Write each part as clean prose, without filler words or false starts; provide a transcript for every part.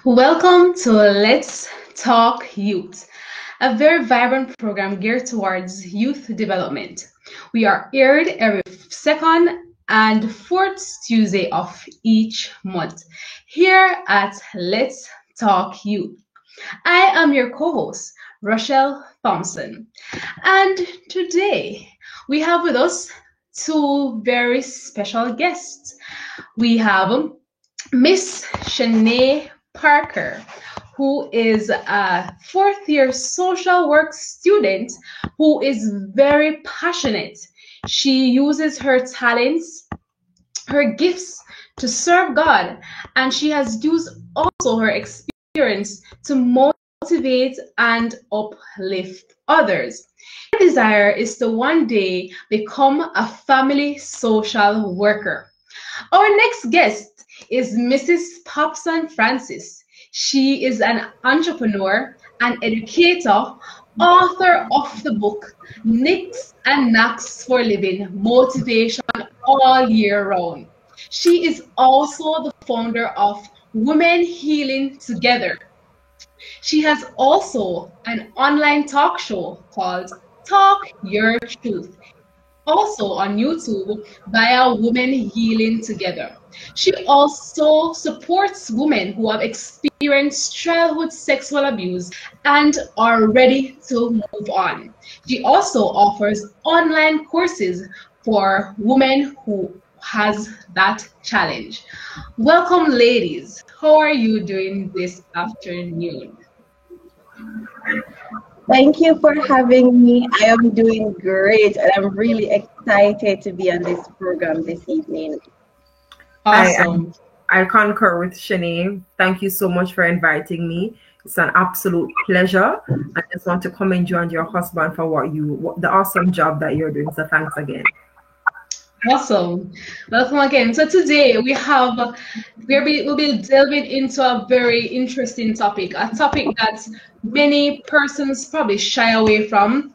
Welcome to Let's Talk Youth, a very vibrant program geared towards youth development. We are aired every second and fourth Tuesday of each month here at Let's Talk Youth. I am your co host, Rochelle Thompson, and today we have with us two very special guests. We have Miss Shanae Parker, who is a fourth year social work student who is very passionate. She uses her talents, her gifts to serve God, and she has used also her experience to motivate and uplift others. Her desire is to one day become a family social worker. Our next guest is Mrs. Popson Francis. She is an entrepreneur, an educator, author of the book Nicks and Knacks for Living Motivation All Year Round. She is also the founder of Women Healing Together. She has also an online talk show called Talk Your Truth, also on YouTube via Women Healing Together. She also supports women who have experienced childhood sexual abuse and are ready to move on. She also offers online courses for women who has that challenge. Welcome, ladies. How are you doing this afternoon? Thank you for having me. I am doing great and I'm really excited to be on this program this evening. Awesome. I concur with Shanae. Thank you so much for inviting me. It's an absolute pleasure. I just want to commend you and your husband for the awesome job that you're doing. So thanks again. Awesome. Welcome again. So today we'll be delving into a very interesting topic, a topic that many persons probably shy away from.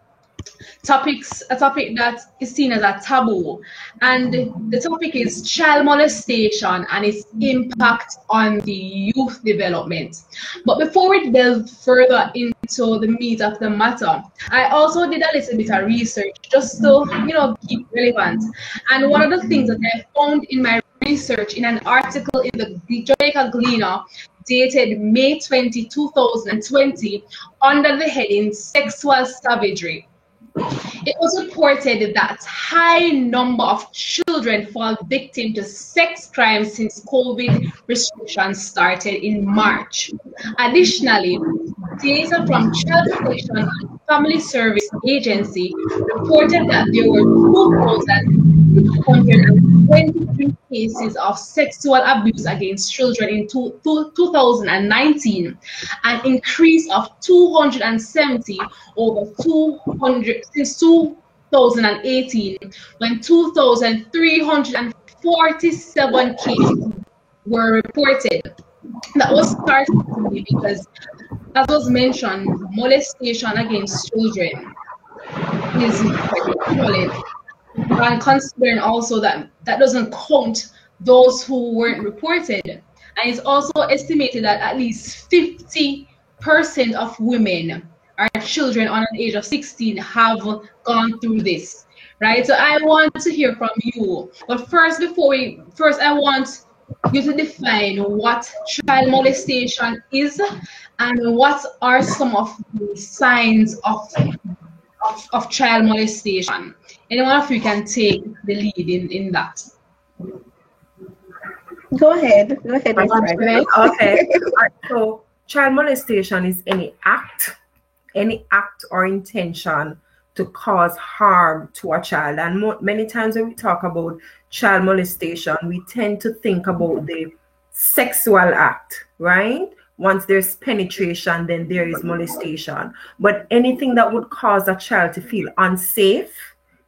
A topic that is seen as a taboo, and the topic is child molestation and its impact on the youth development. But before we delve further into the meat of the matter, I also did a little bit of research just to keep relevant. And one of the things that I found in my research in an article in the Jamaica Gleaner dated May 20, 2020, under the heading Sexual Savagery. It was reported that high number of children fall victim to sex crimes since COVID restrictions started in March. Additionally, data from Child Protection and Family Service Agency reported that there were 2,623 cases of sexual abuse against children in 2019, an increase of 270 over 200 since 2018, when 2,347 cases were reported. That was startling to me because, as was mentioned, molestation against children is quite prevalent. And considering also that doesn't count those who weren't reported. And it's also estimated that at least 50% of women or children under the age of 16 have gone through this, right? So I want to hear from you. But first, I want you to define what child molestation is and what are some of the signs of child molestation. Anyone of you can take the lead in that. Go ahead. Okay. So child molestation is any act or intention to cause harm to a child. And many times when we talk about child molestation, we tend to think about the sexual act, right? Once there's penetration, then there is molestation. But anything that would cause a child to feel unsafe,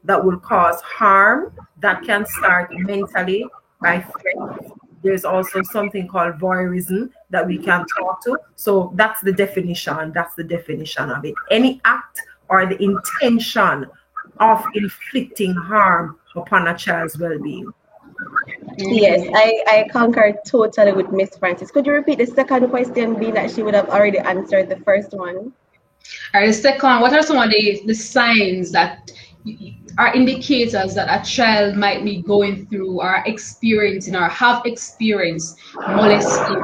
that will cause harm, that can start mentally by threats. There's also something called voyeurism that we can talk to. So that's the definition. That's the definition of it. Any act or the intention of inflicting harm upon a child's well-being. Yes, I concur totally with Miss Francis. Could you repeat the second question, being that she would have already answered the first one? All right, the second, what are some of the signs that are indicators that a child might be going through or experiencing or have experienced molestation?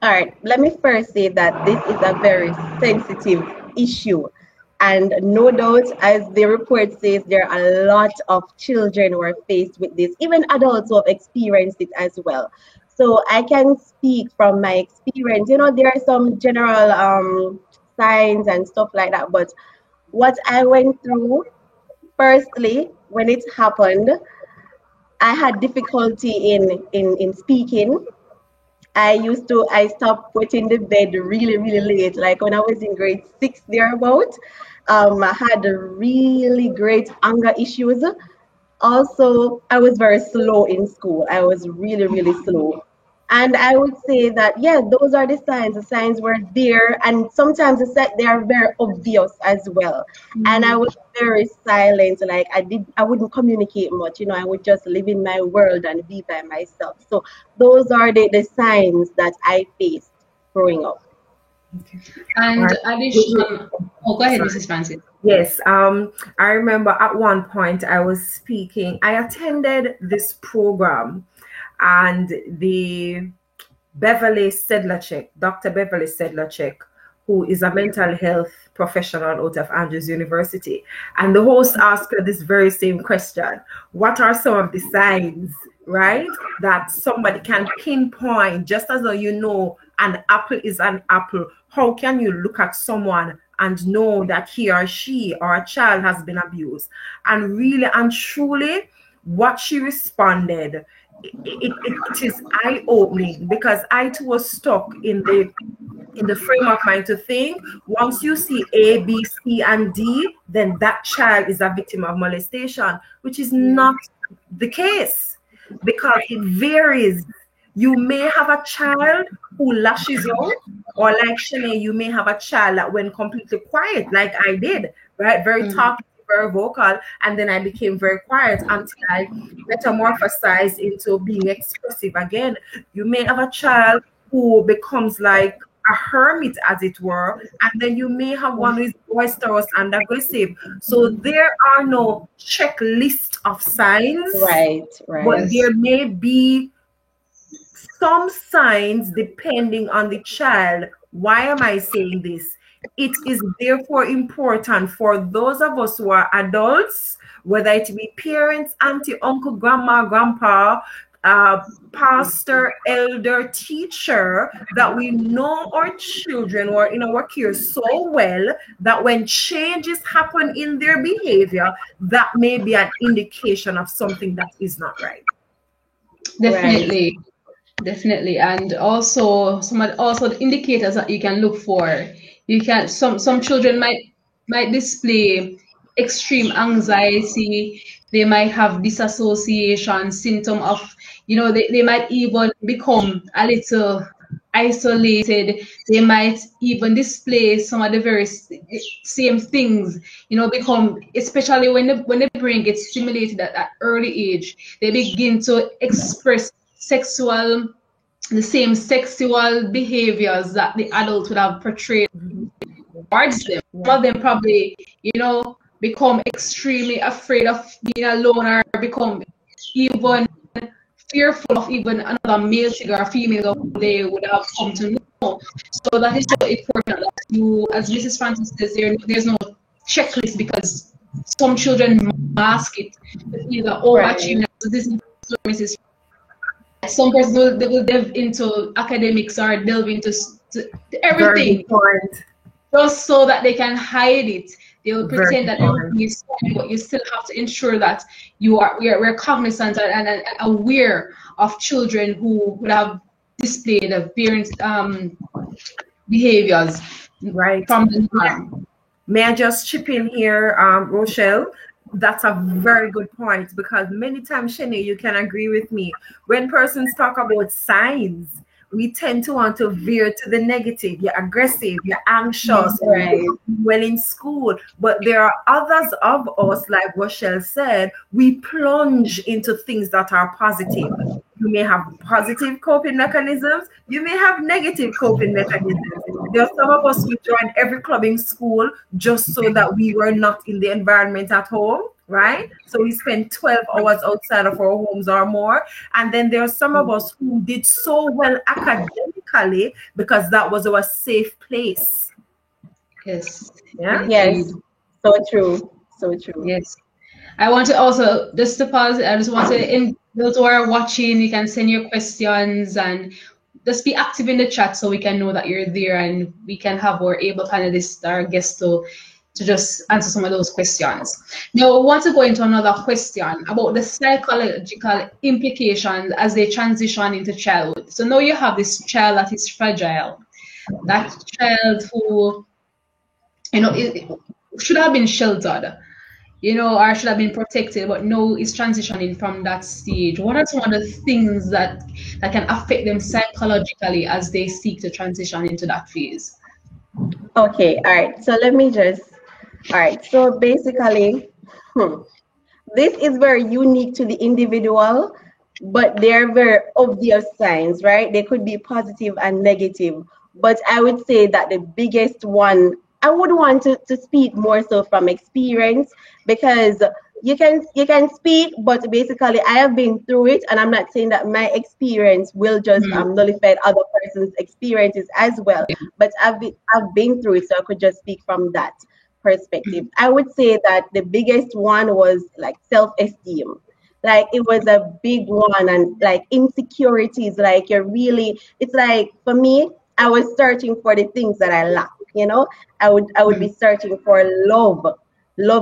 All right, let me first say that this is a very sensitive issue. And no doubt, as the report says, there are a lot of children who are faced with this, even adults who have experienced it as well. So I can speak from my experience. You know, there are some general signs and stuff like that. But what I went through, firstly, when it happened, I had difficulty in speaking. I stopped putting the bed really, really late. Like when I was in grade 6 thereabout, I had really great anger issues. Also, I was very slow in school. I was really, really slow. And I would say that, yeah, those are the signs. The signs were there. And sometimes they are very obvious as well. And I was very silent. Like I wouldn't communicate much. You know, I would just live in my world and be by myself. So those are the signs that I faced growing up. And addition, go ahead, Mrs. Francis. Yes, I remember at one point I was speaking. I attended this program, and the Dr. Beverly Sedlacek, who is a mental health professional out of Andrews University, and the host asked her this very same question: what are some of the signs, right, that somebody can pinpoint, just as though you know an apple is an apple? How can you look at someone and know that he or she or a child has been abused? And really and truly, what she responded, it is eye-opening, because I too was stuck in the frame of mind to think once you see A, B, C, and D, then that child is a victim of molestation, which is not the case, because it varies. You may have a child who lashes out, or like Shanae, you may have a child that went completely quiet, like I did, right? Very talkative, very vocal, and then I became very quiet until I metamorphosized into being expressive again. You may have a child who becomes like a hermit, as it were, and then you may have one who is boisterous and aggressive. So there are no checklist of signs, Right. but there may be some signs depending on the child. Why am I saying this? It is therefore important for those of us who are adults, whether it be parents, auntie, uncle, grandma, grandpa, pastor, elder, teacher, that we know our children or in our care so well that when changes happen in their behavior, that may be an indication of something that is not right. Definitely. Right. Definitely. And also the indicators that you can look for. You can some children might display extreme anxiety. They might have disassociation symptom of, you know, they might even become a little isolated. They might even display some of the very same things, you know, become, especially when the brain gets stimulated at that early age, they begin to express the same sexual behaviors that the adult would have portrayed towards them. Some of them probably, you know, become extremely afraid of being alone, or become even fearful of even another male figure or female who they would have come to know. So that is so important that you, as Mrs. Francis says, there's no checklist, because some children mask it with either overachieving. So this is Mrs. Some persons they will delve into academics or delve into everything just so that they can hide it. They will pretend that everything is fine, but you still have to ensure that we're cognizant and aware of children who would have displayed various behaviors from the norm. May I just chip in here, Rochelle? That's a very good point, because many times, Shanae, you can agree with me. When persons talk about signs, we tend to want to veer to the negative. You're aggressive, you're anxious, Right. well in school. But there are others of us, like Rochelle said, we plunge into things that are positive. You may have positive coping mechanisms. You may have negative coping mechanisms. There are some of us who joined every club in school just so that we were not in the environment at home, right? So we spent 12 hours outside of our homes or more. And then there are some of us who did so well academically because that was our safe place. Yes. Yeah. Yes. So true. So true. Yes. I want to also, just to pause, I just want to, those who are watching, you can send your questions and just be active in the chat so we can know that you're there and we can have our able panelists, our guests to just answer some of those questions. Now, I want to go into another question about the psychological implications as they transition into childhood. So now you have this child that is fragile, that child who, it should have been sheltered, or should have been protected, but no, it's transitioning from that stage. What are some of the things that can affect them psychologically as they seek to transition into that phase? Okay, all right. So let me just, all right. So basically, this is very unique to the individual, but they're very obvious signs, right? They could be positive and negative. But I would say that the biggest one, I would want to speak more so from experience, because you can speak, but basically I have been through it, and I'm not saying that my experience will just nullify other person's experiences as well. But I've been through it, so I could just speak from that perspective. I would say that the biggest one was like self-esteem. Like it was a big one, and like insecurities, like it's like for me, I was searching for the things that I lack. I would be searching for love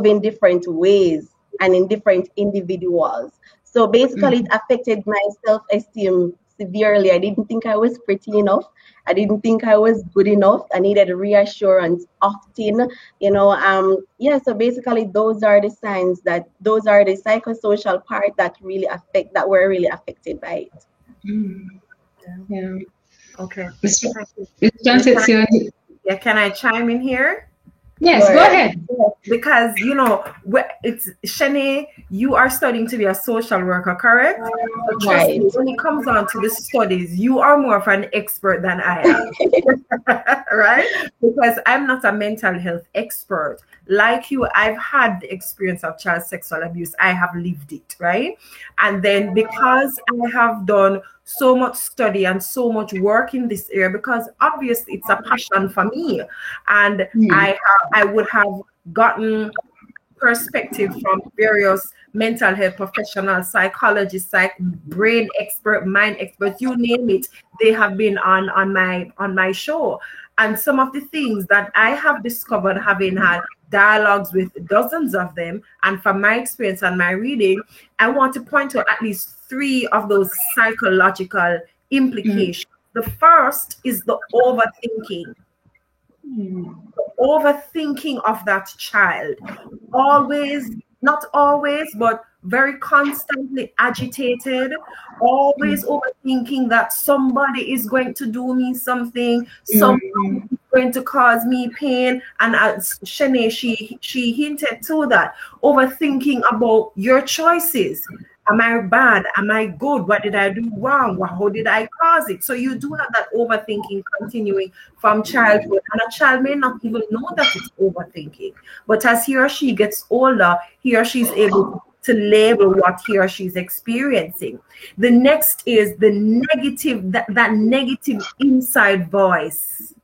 in different ways and in different individuals. So basically it affected my self-esteem severely. I didn't think I was pretty enough. I didn't think I was good enough. I needed reassurance often, so basically those are the signs, those are the psychosocial part that were really affected by it. Yeah. Okay. Yeah, can I chime in here? Yes, go ahead. Because, it's Shanae, you are studying to be a social worker, correct? But trust me, when it comes on to the studies, you are more of an expert than I am, right? Because I'm not a mental health expert. Like you, I've had the experience of child sexual abuse. I have lived it, right? And then because I have done so much study and so much work in this area, because obviously it's a passion for me, and I would have gotten perspective from various mental health professionals, psychologists, brain expert, mind experts, you name it. They have been on my show. And some of the things that I have discovered, having had dialogues with dozens of them, and from my experience and my reading, I want to point to at least 3 of those psychological implications. The first is the overthinking. The overthinking of that child. Not always, but very constantly agitated, always overthinking that somebody is going to do me something, somebody is going to cause me pain. And as Shanae, she hinted to that, overthinking about your choices. Am I bad? Am I good? What did I do wrong? How did I cause it? So you do have that overthinking continuing from childhood. And a child may not even know that it's overthinking. But as he or she gets older, he or she is able to label what he or she is experiencing. The next is the negative, that negative inside voice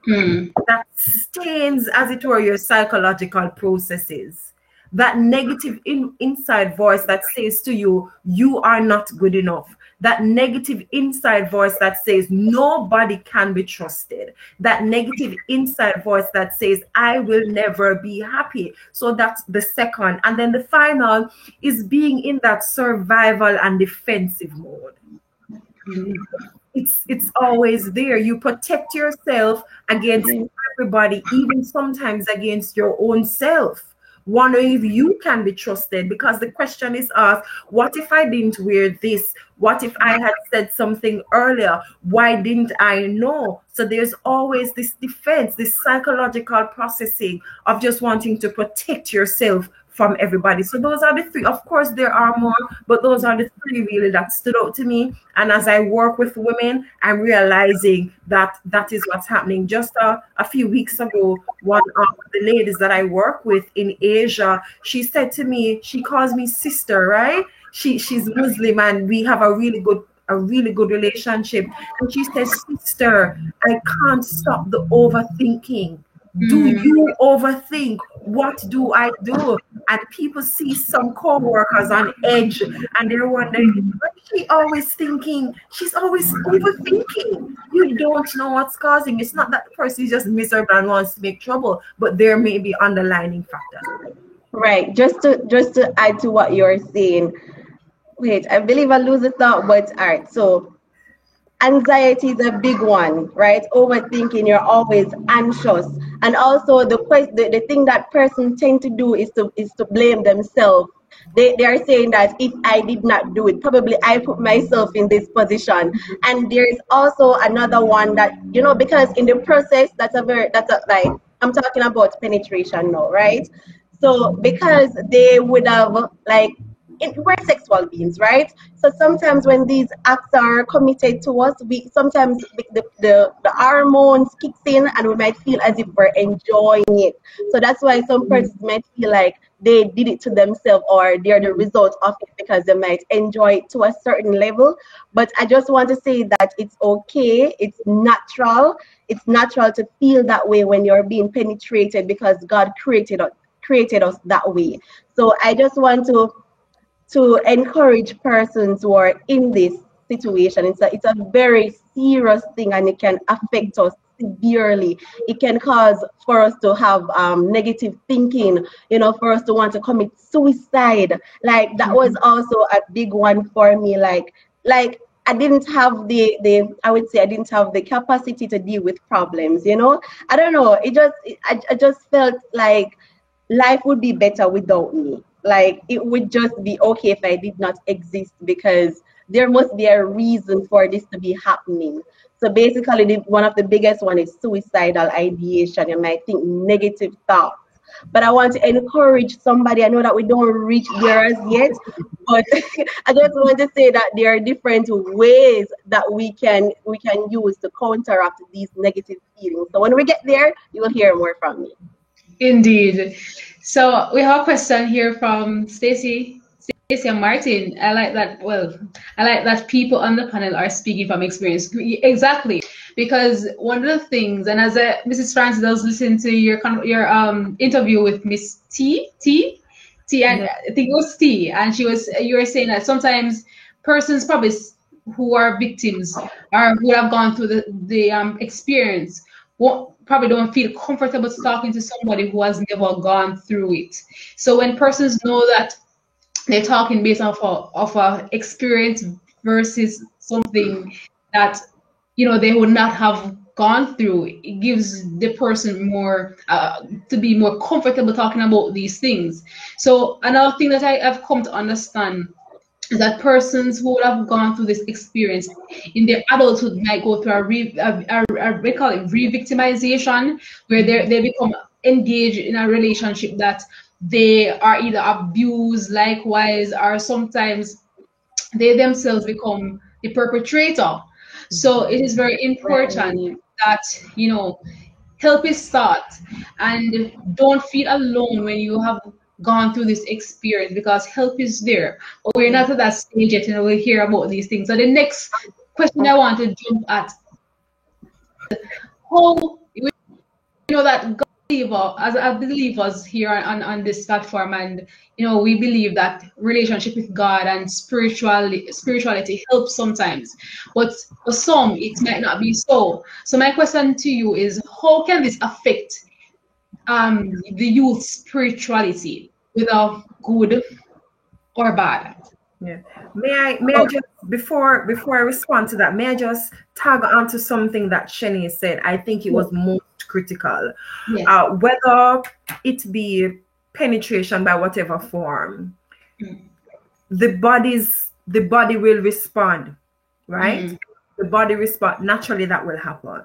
that stains, as it were, your psychological processes. That negative inside voice that says to you, you are not good enough. That negative inside voice that says nobody can be trusted. That negative inside voice that says I will never be happy. So that's the second. And then the final is being in that survival and defensive mode. It's always there. You protect yourself against everybody, even sometimes against your own self. wondering if you can be trusted, because the question is asked, what if I didn't wear this? What if I had said something earlier? Why didn't I know? So there's always this defense, this psychological processing of just wanting to protect yourself from everybody. So those are the three. Of course, there are more, but those are the three really that stood out to me. And as I work with women, I'm realizing that that is what's happening. Just a few weeks ago, one of the ladies that I work with in Asia, she said to me, she calls me sister, right? She's Muslim, and we have a really good relationship. And she says, sister, I can't stop the overthinking. Do you overthink? What do I do? And people see some co-workers on edge, and they're wondering, why is she always thinking? She's always overthinking. You don't know what's causing. It's not that the person is just miserable and wants to make trouble, but there may be underlying factors. Right. Just to add to what you're saying. Wait, I believe I lose the thought, but all right. So anxiety is a big one, right? Overthinking, you're always anxious. And also the thing that persons tend to do is to blame themselves. They are saying that if I did not do it, probably I put myself in this position. And there is also another one that, you know, because in the process, like, I'm talking about penetration now, right? So because they would have, like, we're sexual beings, right? So sometimes when these acts are committed to us, sometimes the hormones kicks in, and we might feel as if we're enjoying it. So that's why some persons might feel like they did it to themselves, or they're the result of it, because they might enjoy it to a certain level. But I just want to say that it's okay. It's natural. It's natural to feel that way when you're being penetrated, because God created us that way. So I just want to encourage persons who are in this situation. It's a very serious thing, and it can affect us severely. It can cause for us to have negative thinking, you know, for us to want to commit suicide. Like, that was also a big one for me. Like I didn't have I would say I didn't have the capacity to deal with problems, you know. I don't know. I just felt like life would be better without me. Like, it would just be okay if I did not exist, because there must be a reason for this to be happening. So basically, one of the biggest one is suicidal ideation. You might think negative thoughts. But I want to encourage somebody. I know that we don't reach there as yet, but I just want to say that there are different ways that we can use to counteract these negative feelings. So when we get there, you will hear more from me. Indeed. So we have a question here from Stacey and Martin. I like that. Well, I like that people on the panel are speaking from experience. Exactly, because one of the things, and as Mrs. Francis, I was listening to your interview with Miss T, and I think it was T, and you were saying that sometimes persons probably who are victims or who have gone through the experience probably don't feel comfortable talking to somebody who has never gone through it. So when persons know that they're talking based off a experience versus something that, you know, they would not have gone through, it gives the person more to be more comfortable talking about these things. So another thing that I have come to understand is that persons who would have gone through this experience in their adulthood might go through we call it re-victimization, where they become engaged in a relationship that they are either abused likewise, or sometimes they themselves become the perpetrator. So it is very important that, you know, help is sought, and don't feel alone when you have gone through this experience, because help is there. But we're not at that stage yet, and we'll hear about these things. So the next question I want to jump at, how, you know, that God, as believers here on this platform, and, you know, we believe that relationship with God and spirituality helps sometimes, but for some it might not be so. So my question to you is, how can this affect the youth's spirituality, whether good or bad? Yeah. May I just, before I respond to that, may I just tag onto something that Shani said? I think it was most critical. Yes. Whether it be penetration by whatever form, the body will respond, right? The body respond naturally. That will happen,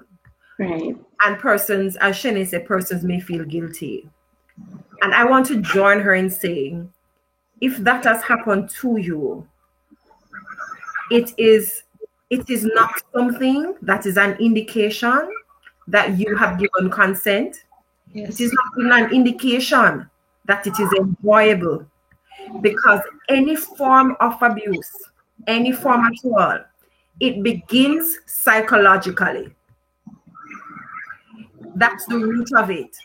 Right. and persons, as Shani said, persons may feel guilty. And I want to join her in saying, if that has happened to you, it is not something that is an indication that you have given consent. Yes. It is not even an indication that it is enjoyable, because any form of abuse, any form at all, it begins psychologically. That's the root of it.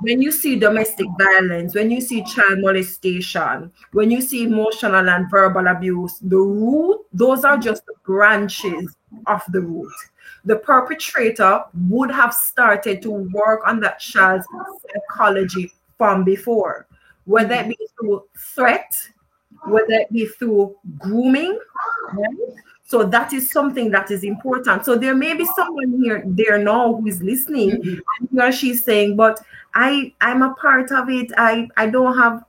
When you see domestic violence, when you see child molestation, when you see emotional and verbal abuse, the root, those are just the branches of the root. The perpetrator would have started to work on that child's psychology from before, whether it be through threat, whether it be through grooming, right? So that is something that is important. So there may be someone there now who is listening, and he or she's saying, but I'm a part of it. I don't have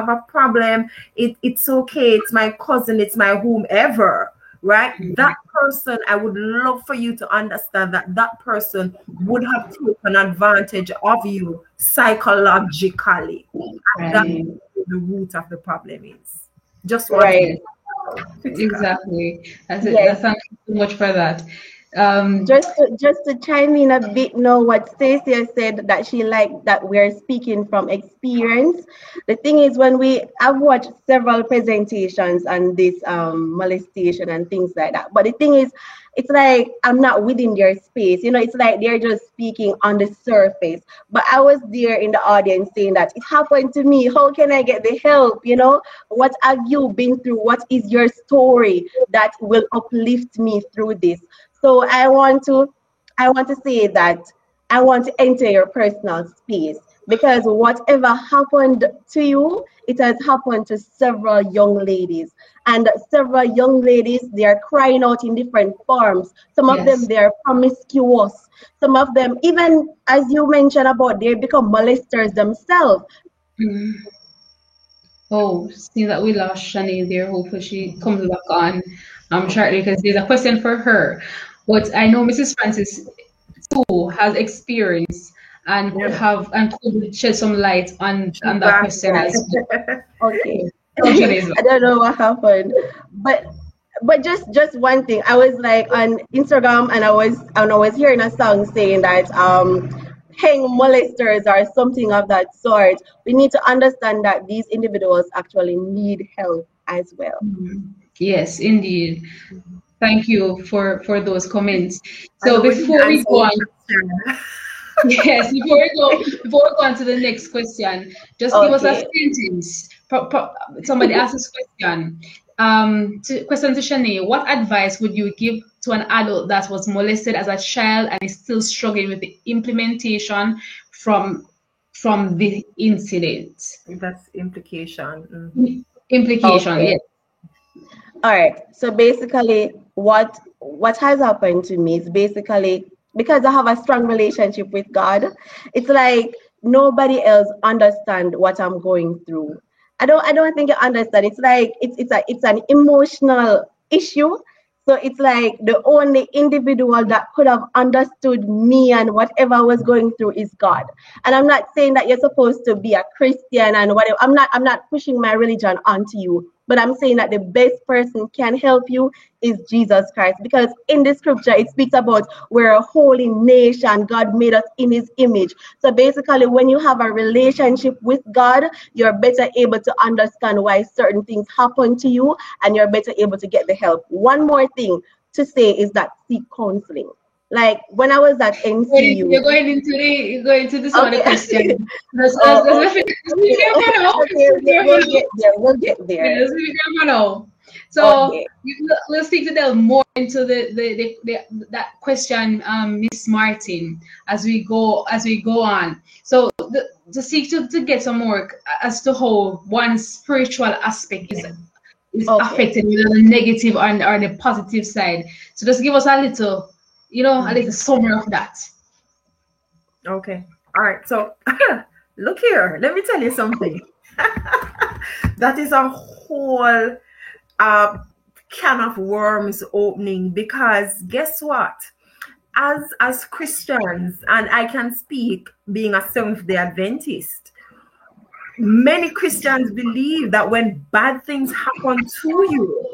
a problem. It's okay. It's my cousin. It's my whomever, right? That person, I would love for you to understand that person would have taken advantage of you psychologically. And that's what the root of the problem is. Just Right. Exactly. That's it. Yes. Thank you so much for that. Just to chime in a bit now, what Stacia said, that she liked that we're speaking from experience. The thing is, I've watched several presentations on this molestation and things like that. But the thing is, it's like I'm not within their space. It's like they're just speaking on the surface. But I was there in the audience saying that it happened to me. How can I get the help? What have you been through? What is your story that will uplift me through this? So I want to say that I want to enter your personal space, because whatever happened to you, it has happened to several young ladies. And several young ladies, they are crying out in different forms. Some of them, they are promiscuous. Some of them, even as you mentioned about, they become molesters themselves. Oh, seeing that we lost Shani there. Hopefully she comes back on shortly, because there's a question for her. But I know Mrs. Francis too has experience and could shed some light on that question as well. Okay. I don't know what happened, but just one thing. I was like on Instagram, and I was hearing a song saying that hang molesters or something of that sort. We need to understand that these individuals actually need help as well. Yes, indeed. Thank you for those comments. So before we go on, yes, before we go on to the next question, just give us a sentence. Somebody asked this question. Question to Shanae: what advice would you give to an adult that was molested as a child and is still struggling with the implementation from the incident? That's implication. Implication, yes. All right. So basically, what has happened to me is basically because I have a strong relationship with God. It's like nobody else understands what I'm going through. I don't think you understand. It's like it's an emotional issue. So it's like the only individual that could have understood me and whatever I was going through is God. And I'm not saying that you're supposed to be a Christian and whatever. I'm not pushing my religion onto you. But I'm saying that the best person can help you is Jesus Christ. Because in the scripture, it speaks about we're a holy nation. God made us in his image. So basically, when you have a relationship with God, you're better able to understand why certain things happen to you, and you're better able to get the help. One more thing to say is that seek counseling. Like when I was at NCU. You're going into this other question. We'll get there. So we'll speak to them more into that question, Miss Martin, as we go on. So to seek to get some work as to how one spiritual aspect is affected, whether the negative or the positive side. So just give us a little. A little summary of that. Okay. All right. So Look here, let me tell you something. That is a whole can of worms opening, because guess what? As Christians, and I can speak being a Seventh-day Adventist, many Christians believe that when bad things happen to you,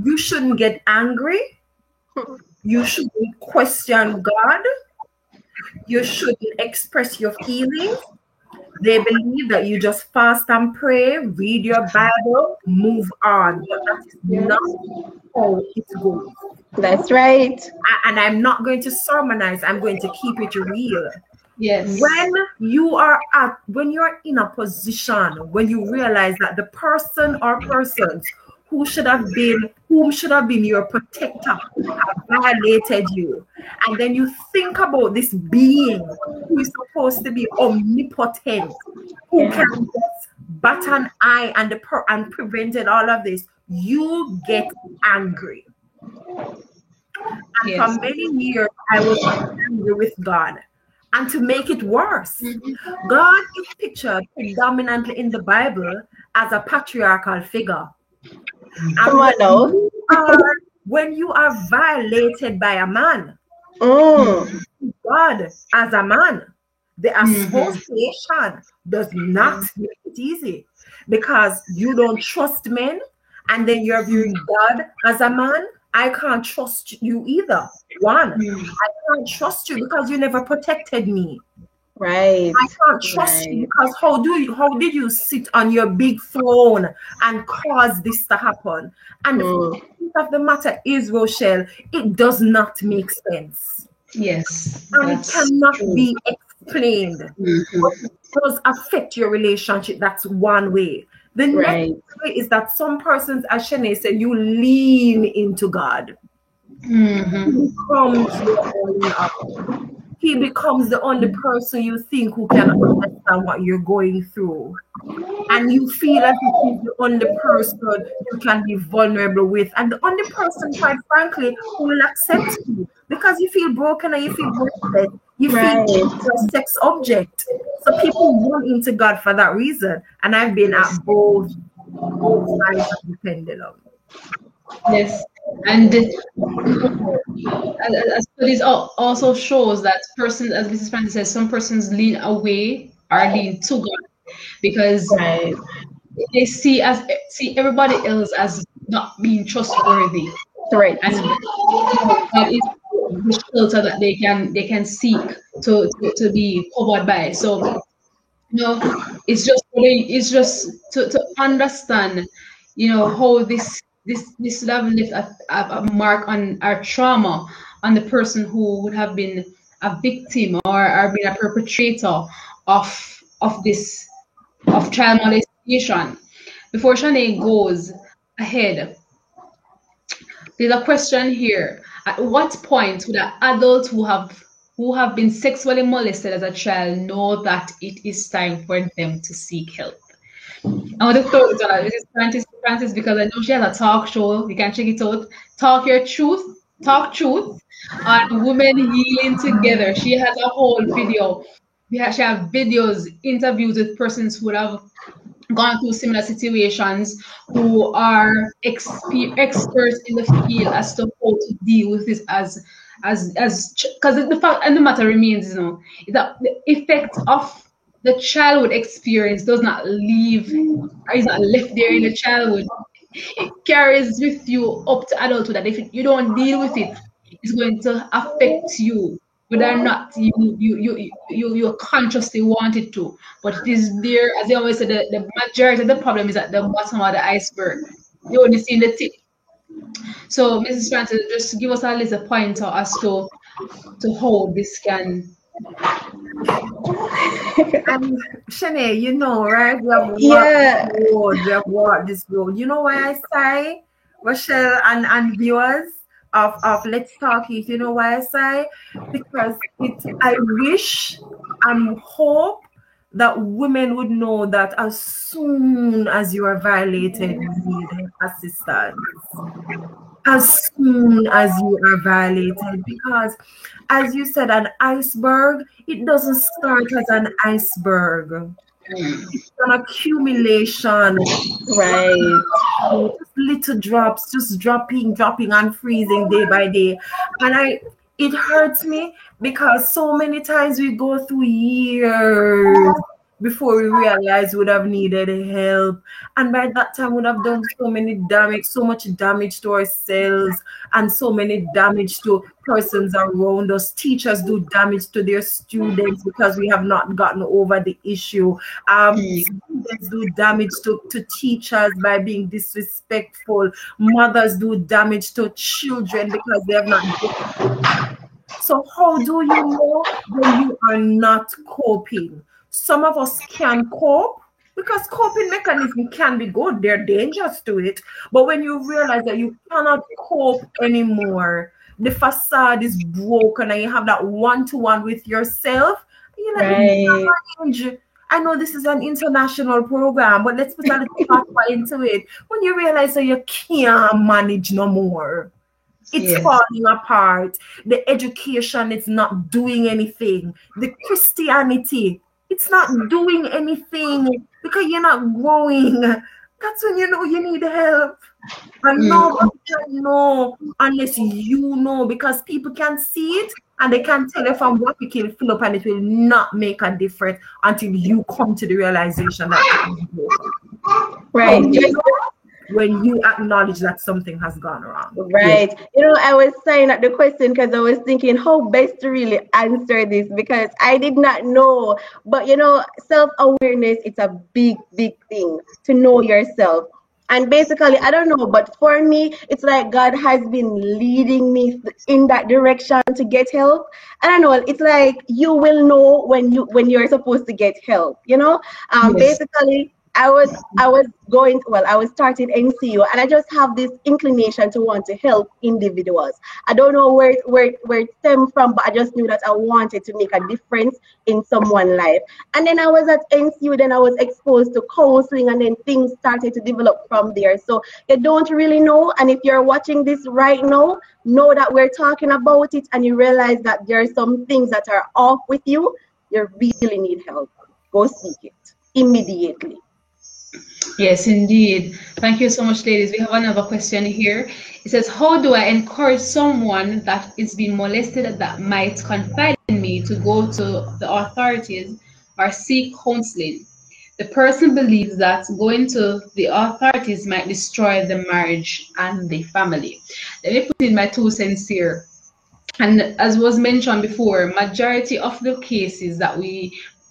you shouldn't get angry. You shouldn't question God. You shouldn't express your feelings. They believe that you just fast and pray, read your Bible, move on. But that is not how it goes. That's right. And I'm not going to sermonize. I'm going to keep it real. Yes. When you're in a position when you realize that the person or persons whom should have been your protector have violated you, and then you think about this being who is supposed to be omnipotent, who can just bat an eye and prevented all of this, you get angry. And for many years, I was angry with God. And to make it worse, God is pictured predominantly in the Bible as a patriarchal figure. And when you are violated by a man, God as a man, the association does not make it easy, because you don't trust men, and then you're viewing God as a man. I can't trust you either. One, I can't trust you because you never protected me. Right. I can't trust you because how did you sit on your big throne and cause this to happen? And the truth of the matter is, Rochelle, it does not make sense. Yes. And it cannot be explained. But it does affect your relationship. That's one way. The next way is that some persons, as Shanae said, you lean into God. He becomes your only option. He becomes the only person you think who can understand what you're going through. And you feel as if he's the only person you can be vulnerable with. And the only person, quite frankly, who will accept you. Because you feel broken and you feel broken. You feel you're a sex object. So people run into God for that reason. And I've been at both sides of the pendulum. Yes. And as studies also shows that persons, as Mrs. Francis says, some persons lean away or lean to God because they see everybody else as not being trustworthy. Right. And that is the shelter that they can seek to be covered by. So it's just to understand, how this should have left a mark on our trauma on the person who would have been a victim or been a perpetrator of child molestation. Before Shanae goes ahead, there's a question here. At what point would an adult who have been sexually molested as a child know that it is time for them to seek help? I want to throw it on Mrs. Francis, because I know she has a talk show. You can check it out. Talk Truth on Women Healing Together. She has a whole video. She has videos, interviews with persons who have gone through similar situations, who are experts in the field as to how to deal with this as because the fact and the matter remains, is that the effect of the childhood experience does not leave, or is not left there in the childhood. It carries with you up to adulthood, that if you don't deal with it, it's going to affect you, whether or not you consciously want it to. But it is there, as they always say, the majority of the problem is at the bottom of the iceberg. You only see the tip. So, Mrs. Francis, just give us a little pointer as to how this can. And Shanae, right? We have walked this road. You know why I say, Rochelle and viewers of Let's Talk It, you know why I say? Because I wish and hope that women would know that as soon as you are violated, you need assistance. as soon as you are violated, because as you said, an iceberg, it doesn't start as an iceberg. It's an accumulation. Right. Just little drops, just dropping and freezing day by day. And it hurts me because so many times we go through years before we realize we would have needed help. And by that time, we would have done so much damage to ourselves and so many damage to persons around us. Teachers do damage to their students because we have not gotten over the issue. Students do damage to teachers by being disrespectful. Mothers do damage to children because they have not. So how do you know when you are not coping? Some of us can cope because coping mechanism can be good. There are dangers to it. But when you realize that you cannot cope anymore, the facade is broken and you have that one-to-one with yourself, you're like, Right. I know this is an international program, but let's put a little factor into it. When you realize that you can't manage no more, it's falling apart. The education is not doing anything. The Christianity, it's not doing anything because you're not growing. That's when you know you need help. And nobody can know unless you know, because people can see it and they can tell you from what you can fill up, and it will not make a difference until you come to the realization that Right. when you acknowledge that something has gone wrong. Right. You know, I was saying at the question because I was thinking how best to really answer this because I did not know. But, you know, self-awareness, it's a big, big thing to know yourself. And basically, I don't know, but for me, it's like God has been leading me in that direction to get help. I don't know. It's like you will know when you're supposed to get help. You know, basically, I was starting NCU and I just have this inclination to want to help individuals. I don't know where it stemmed from, but I just knew that I wanted to make a difference in someone's life. And then I was at NCU, then I was exposed to counseling, and then things started to develop from there. So you don't really know, and if you're watching this right now, know that we're talking about it and you realize that there are some things that are off with you, you really need help. Go seek it immediately. Yes, indeed. Thank you so much, ladies. We have another question here. It says, how do I encourage someone that is being molested that might confide in me to go to the authorities or seek counseling? The person believes that going to the authorities might destroy the marriage and the family. Let me put in my 2 cents here. And as was mentioned before, majority of the cases that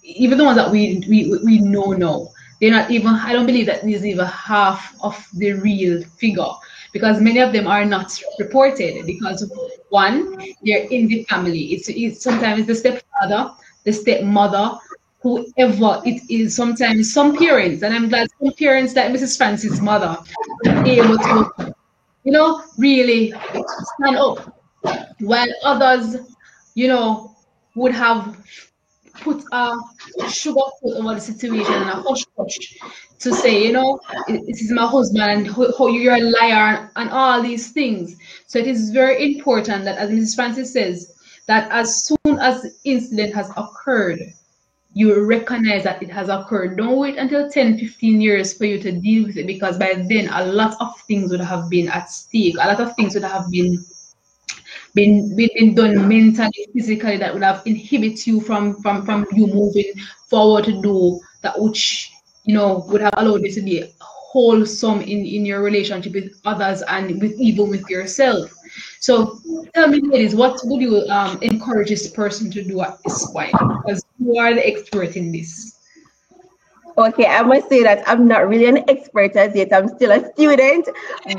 even the ones that we know now, they're not even, I don't believe that there's even half of the real figure, because many of them are not reported because one, they're in the family. It's sometimes the stepfather, the stepmother, whoever it is, sometimes some parents, and I'm glad some parents like Mrs. Francis' mother are able to, really stand up, while others, would have put a sugar coat over the situation and a hush hush to say, this is my husband and how you're a liar and all these things. So it is very important that, as Mrs. Francis says, that as soon as the incident has occurred, you recognize that it has occurred. Don't wait until 10, 15 years for you to deal with it, because by then a lot of things would have been at stake. A lot of things would have been done mentally, physically, that would have inhibited you from you moving forward to do that, which would have allowed you to be wholesome in your relationship with others and even with yourself. So tell me, ladies, what would you encourage this person to do at this point? Because you are the expert in this. Okay, I must say that I'm not really an expert as yet. I'm still a student,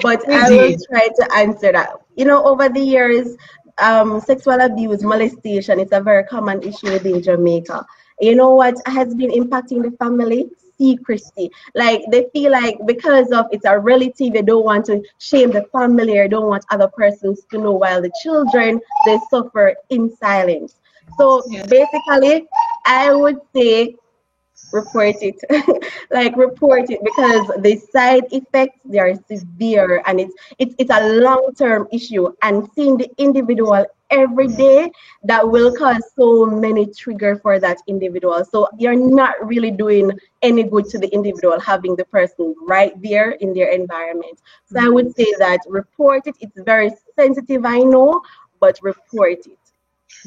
but I will try to answer that. Over the years, sexual abuse, molestation, it's a very common issue within Jamaica. You know what has been impacting the family? Secrecy. Like, they feel like because of it's a relative, they don't want to shame the family or don't want other persons to know, while the children, they suffer in silence. So basically, I would say report it. Like report it, because the side effects, they are severe, and it's a long-term issue, and seeing the individual every day, that will cause so many trigger for that individual. So you're not really doing any good to the individual having the person right there in their environment. So I would say that report it. It's very sensitive, I know, but report it.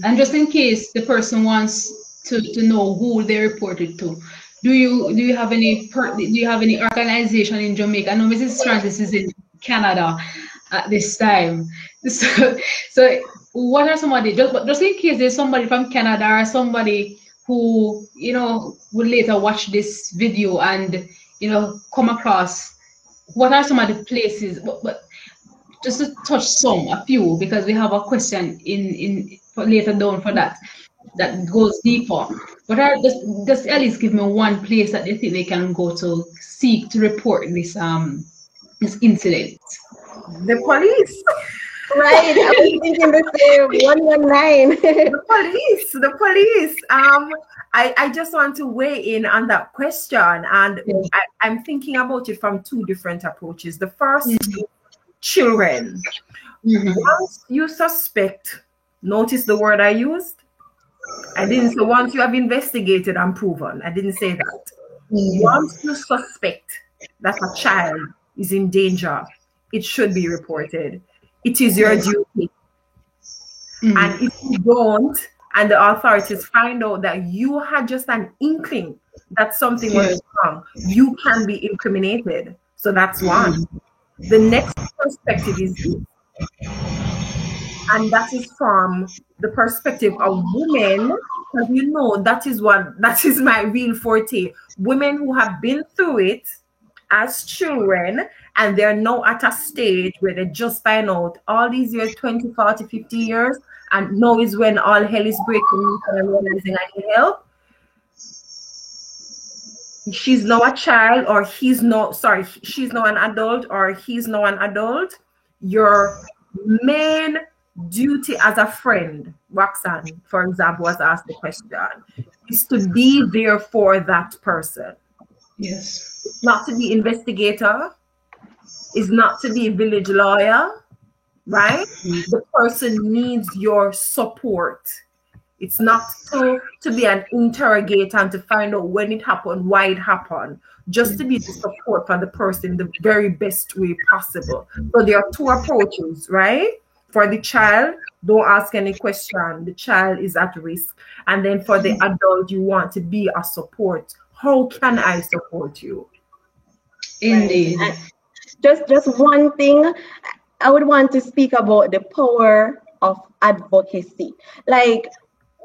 And just in case the person wants to know who they reported to, do you have any organization in Jamaica? I know Mrs. Francis is in Canada at this time. So what are somebody, just in case there's somebody from Canada or somebody who will later watch this video and come across, what are some of the places, but just to touch a few, because we have a question in for later down for that goes deeper. But just at least give me one place that they think they can go to seek to report this incident. The police. Right, I was thinking the same. 119. The police. I just want to weigh in on that question, and I'm thinking about it from two different approaches. The first, children. Once you suspect, notice the word I used. I didn't say once you have investigated and proven. I didn't say that. Once you suspect that a child is in danger, it should be reported. It is your duty. And if you don't, and the authorities find out that you had just an inkling that something was wrong, you can be incriminated. So that's one. The next perspective is this. And that is from the perspective of women, because that is my real forte. Women who have been through it as children, and they're now at a stage where they just find out all these years, 20, 40, 50 years, and now is when all hell is breaking loose and I'm realizing I need help. She's now a child, or she's now an adult, or he's now an adult. Your main duty as a friend, Roxanne, for example, was asked the question, is to be there for that person. Yes. It's not to be investigator. It's not to be a village lawyer, right? The person needs your support. It's not to be an interrogator and to find out when it happened, why it happened. Just to be the support for the person in the very best way possible. So there are two approaches, right? For the child, don't ask any question. The child is at risk. And then for the adult, you want to be a support. How can I support you? Indeed. Right. Just one thing, I would want to speak about the power of advocacy. Like,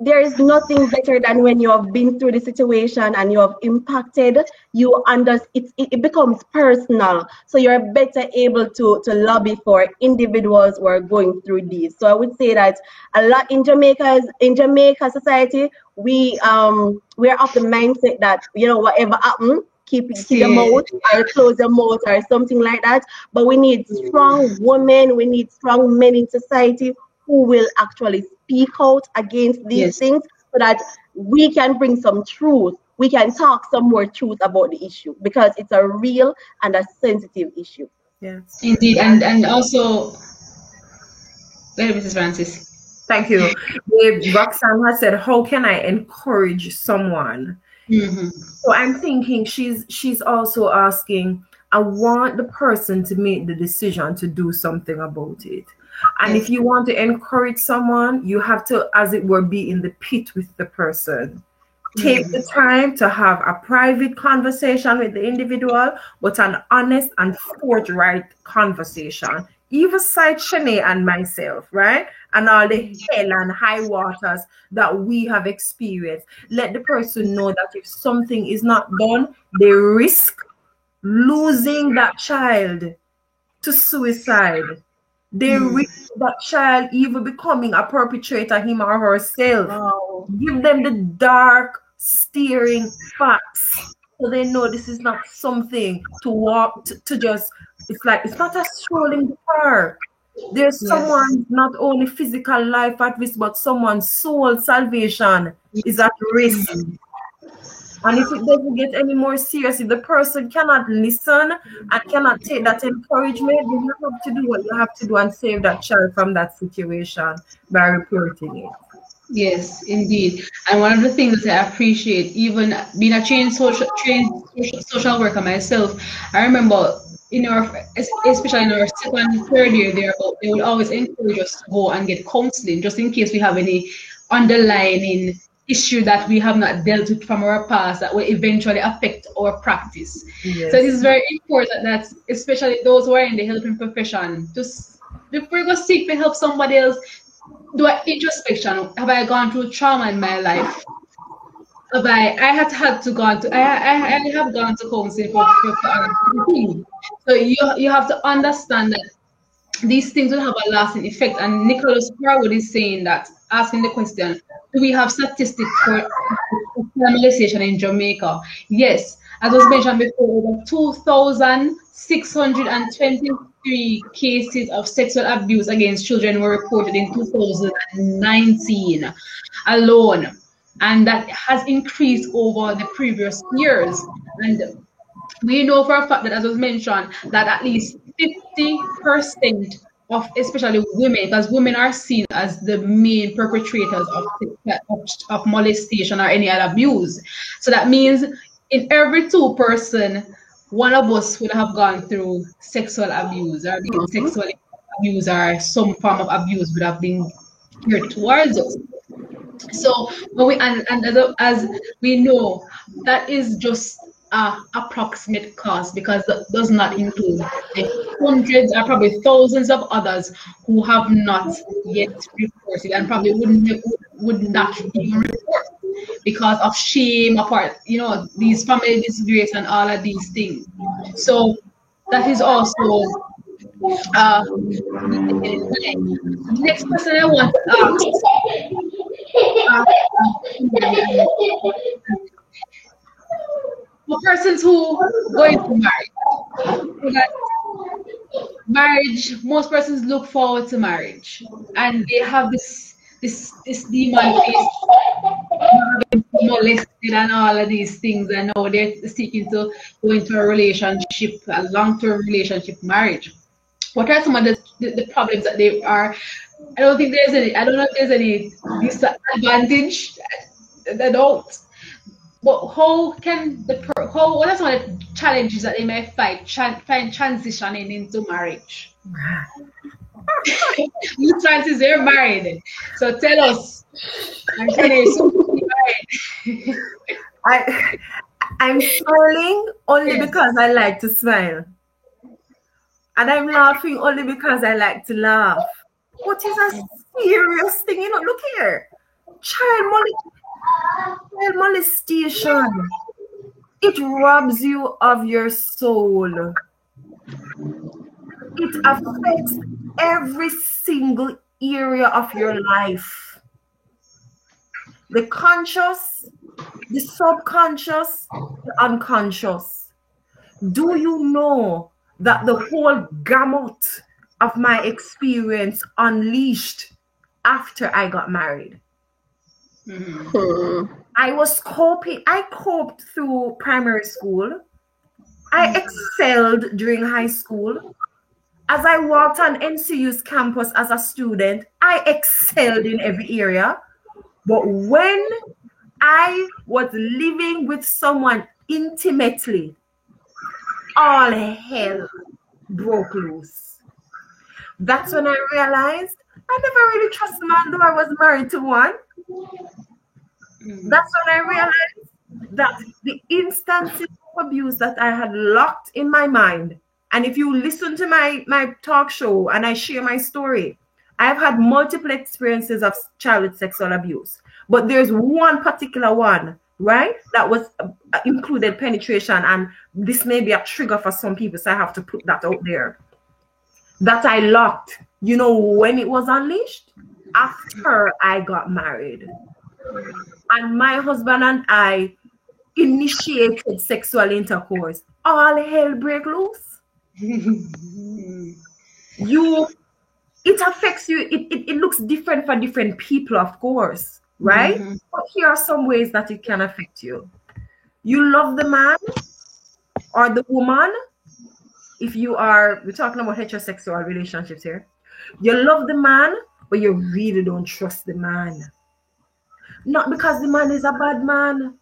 there is nothing better than when you have been through the situation and you have impacted, it becomes personal. So you're better able to lobby for individuals who are going through this. So I would say that a lot in Jamaica society, we're of the mindset that, whatever happens, keep your mouth or close your mouth or something like that. But we need strong women, we need strong men in society who will actually speak out against these things, so that we can bring some truth. We can talk some more truth about the issue, because it's a real and a sensitive issue. Yes. Indeed. And also, Mrs. Francis. Thank you. Roxanne has said, how can I encourage someone? So I'm thinking she's also asking, I want the person to make the decision to do something about it. And if you want to encourage someone, you have to, as it were, be in the pit with the person. Take the time to have a private conversation with the individual, but an honest and forthright conversation. Even cite Shanae and myself, right? And all the hell and high waters that we have experienced. Let the person know that if something is not done, they risk losing that child to suicide. They risk that child even becoming a perpetrator, him or herself. Wow. Give them the dark, steering facts, so they know this is not something to walk to just. It's not a stroll in the park. There's someone's not only physical life at risk, but someone's soul salvation is at risk. And if it doesn't get any more serious, if the person cannot listen and cannot take that encouragement, then you have to do what you have to do and save that child from that situation by reporting it. Yes, indeed. And one of the things that I appreciate, even being a trained social worker myself, I remember in our, especially in our second, third year, they would always encourage us to go and get counseling, just in case we have any underlying issue that we have not dealt with from our past that will eventually affect our practice. Yes. So it is very important that, especially those who are in the helping profession, just before you go seek to help somebody else, do an introspection. Have I gone through trauma in my life? Have I have gone to counseling for things. So you have to understand that these things will have a lasting effect. And Nicholas Harwood is saying that, asking the question, do we have statistics for molestation in Jamaica? Yes. As was mentioned before, over 2,623 cases of sexual abuse against children were reported in 2019 alone. And that has increased over the previous years. And we know for a fact that, as was mentioned, that at least 50% of especially women, because women are seen as the main perpetrators of molestation or any other abuse. So that means in every 2 person, one of us would have gone through sexual abuse or been sexually abused, or some form of abuse would have been geared towards us. So when we as we know, that is just approximate cost, because that does not include the hundreds or probably thousands of others who have not yet reported and probably would not even report because of shame, apart, these family disgrace and all of these things. So that is also next person I want to ask. For persons who going to marriage, most persons look forward to marriage, and they have this demand face molested and all of these things, and now they're seeking to go into a relationship, a long-term relationship, marriage. What are some of the problems that they are? I don't know if there's any disadvantage. They don't. But what are some of the challenges that they may find transitioning into marriage? You chances they're married, so tell us. I'm smiling only because I like to smile, and I'm laughing only because I like to laugh. What is a serious thing? Look here, child molestation. It robs you of your soul. It affects every single area of your life. The conscious, the subconscious, the unconscious. Do you know that the whole gamut of my experience unleashed after I got married? Hmm. I coped through primary school. I excelled during high school. As I walked on NCU's campus as a student, I excelled in every area. But when I was living with someone intimately, all hell broke loose. That's when I realized I never really trusted man, though I was married to one. That's when I realized that the instances of abuse that I had locked in my mind, and if you listen to my talk show and I share my story, I've had multiple experiences of childhood sexual abuse, but there's one particular one, right, that was included penetration, and this may be a trigger for some people, so I have to put that out there, that I locked. You know when it was unleashed? After I got married. And my husband and I initiated sexual intercourse. All hell break loose. It affects you. It looks different for different people, of course, right? But here are some ways that it can affect you. You love the man or the woman. If we're talking about heterosexual relationships here. You love the man, but you really don't trust the man. Not because the man is a bad man.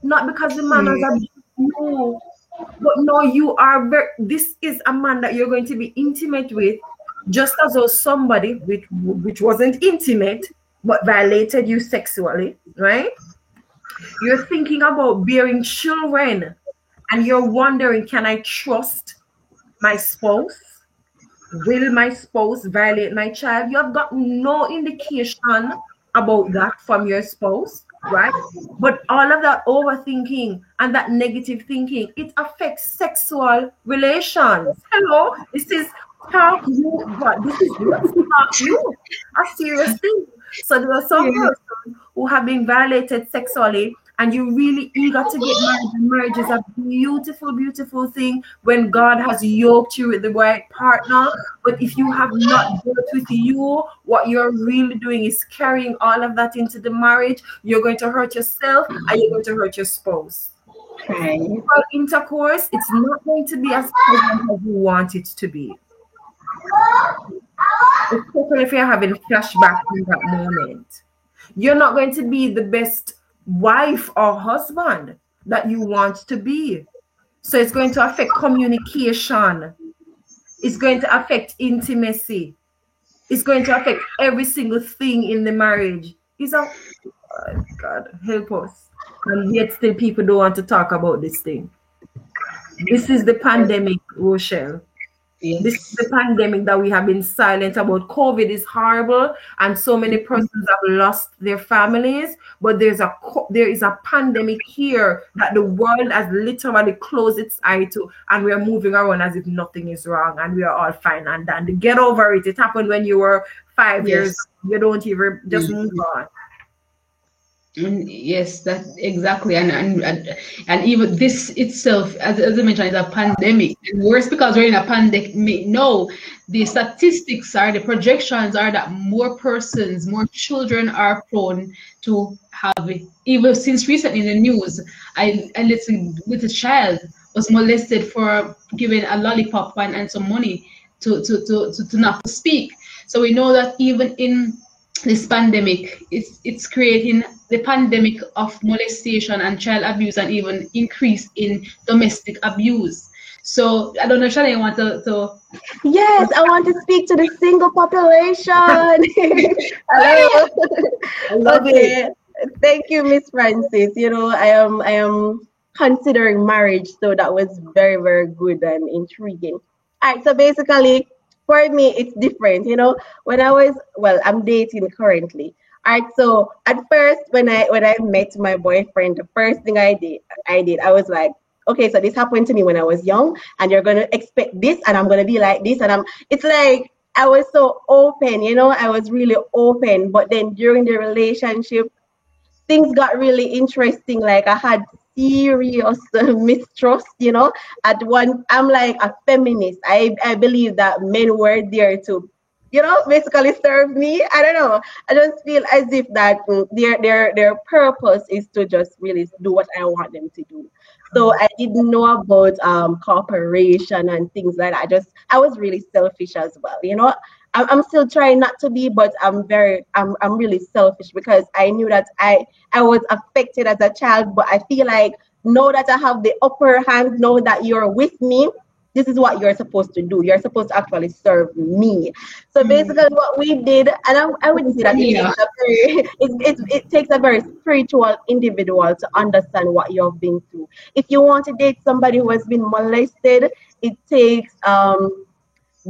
Not because the man has a no. But no, this is a man that you're going to be intimate with, just as though somebody which wasn't intimate but violated you sexually, right? You're thinking about bearing children and you're wondering, can I trust my spouse? Will my spouse violate my child? You have got no indication about that from your spouse, right? But all of that overthinking and that negative thinking, it affects sexual relations. Hello, this is how you, what? This is how you, a serious thing. So there are some persons who have been violated sexually, and you're really eager to get married. And marriage is a beautiful, beautiful thing when God has yoked you with the right partner. But if you have not dealt with you, what you're really doing is carrying all of that into the marriage. You're going to hurt yourself and you're going to hurt your spouse. Right. For intercourse, it's not going to be as pleasant as you want it to be. Especially if you're having flashbacks in that moment. You're not going to be the best wife or husband that you want to be. So it's going to affect communication. It's going to affect intimacy. It's going to affect every single thing in the marriage. Oh, God, help us. And yet still people don't want to talk about this thing. This is the pandemic, Rochelle. Yes. This is the pandemic that we have been silent about. COVID is horrible, and so many persons have lost their families. But there is a pandemic here that the world has literally closed its eye to, and we are moving around as if nothing is wrong, and we are all fine and done. Get over it. It happened when you were 5 years. You don't even just move on. Yes, that exactly, and even this itself, as I mentioned, is a pandemic. And worse, because we're in a pandemic. No, the statistics are, the projections are that more persons, more children are prone to have it. Even since recently in the news, I listened with a child was molested for giving a lollipop and some money to not to speak. So we know that even in this pandemic, it's creating the pandemic of molestation and child abuse, and even increase in domestic abuse. So I don't know, Shana, you want to... Yes, I want to speak to the single population. Hello. I love it. Thank you, Miss Francis. You know, I am considering marriage, so that was very, very good and intriguing. All right, so basically, for me, it's different. You know, I'm dating currently. All right, so at first, when I met my boyfriend, the first thing I did, I was like, okay, so this happened to me when I was young, and you're gonna expect this, and I'm gonna be like this, and it's like I was so open, you know, I was really open. But then during the relationship, things got really interesting. Like I had serious mistrust, you know. At one, I'm like a feminist. I believe that men were there to, you know, basically serve me. I don't know. I just feel as if that their purpose is to just really do what I want them to do. So I didn't know about cooperation and things like that. I was really selfish as well, you know. I'm still trying not to be, but I'm really selfish, because I knew that I was affected as a child. But I feel like now that I have the upper hand, know that you're with me, this is what you're supposed to do. You're supposed to actually serve me. So basically what we did, and I wouldn't say that it takes a very spiritual individual to understand what you've been through. If you want to date somebody who has been molested, it takes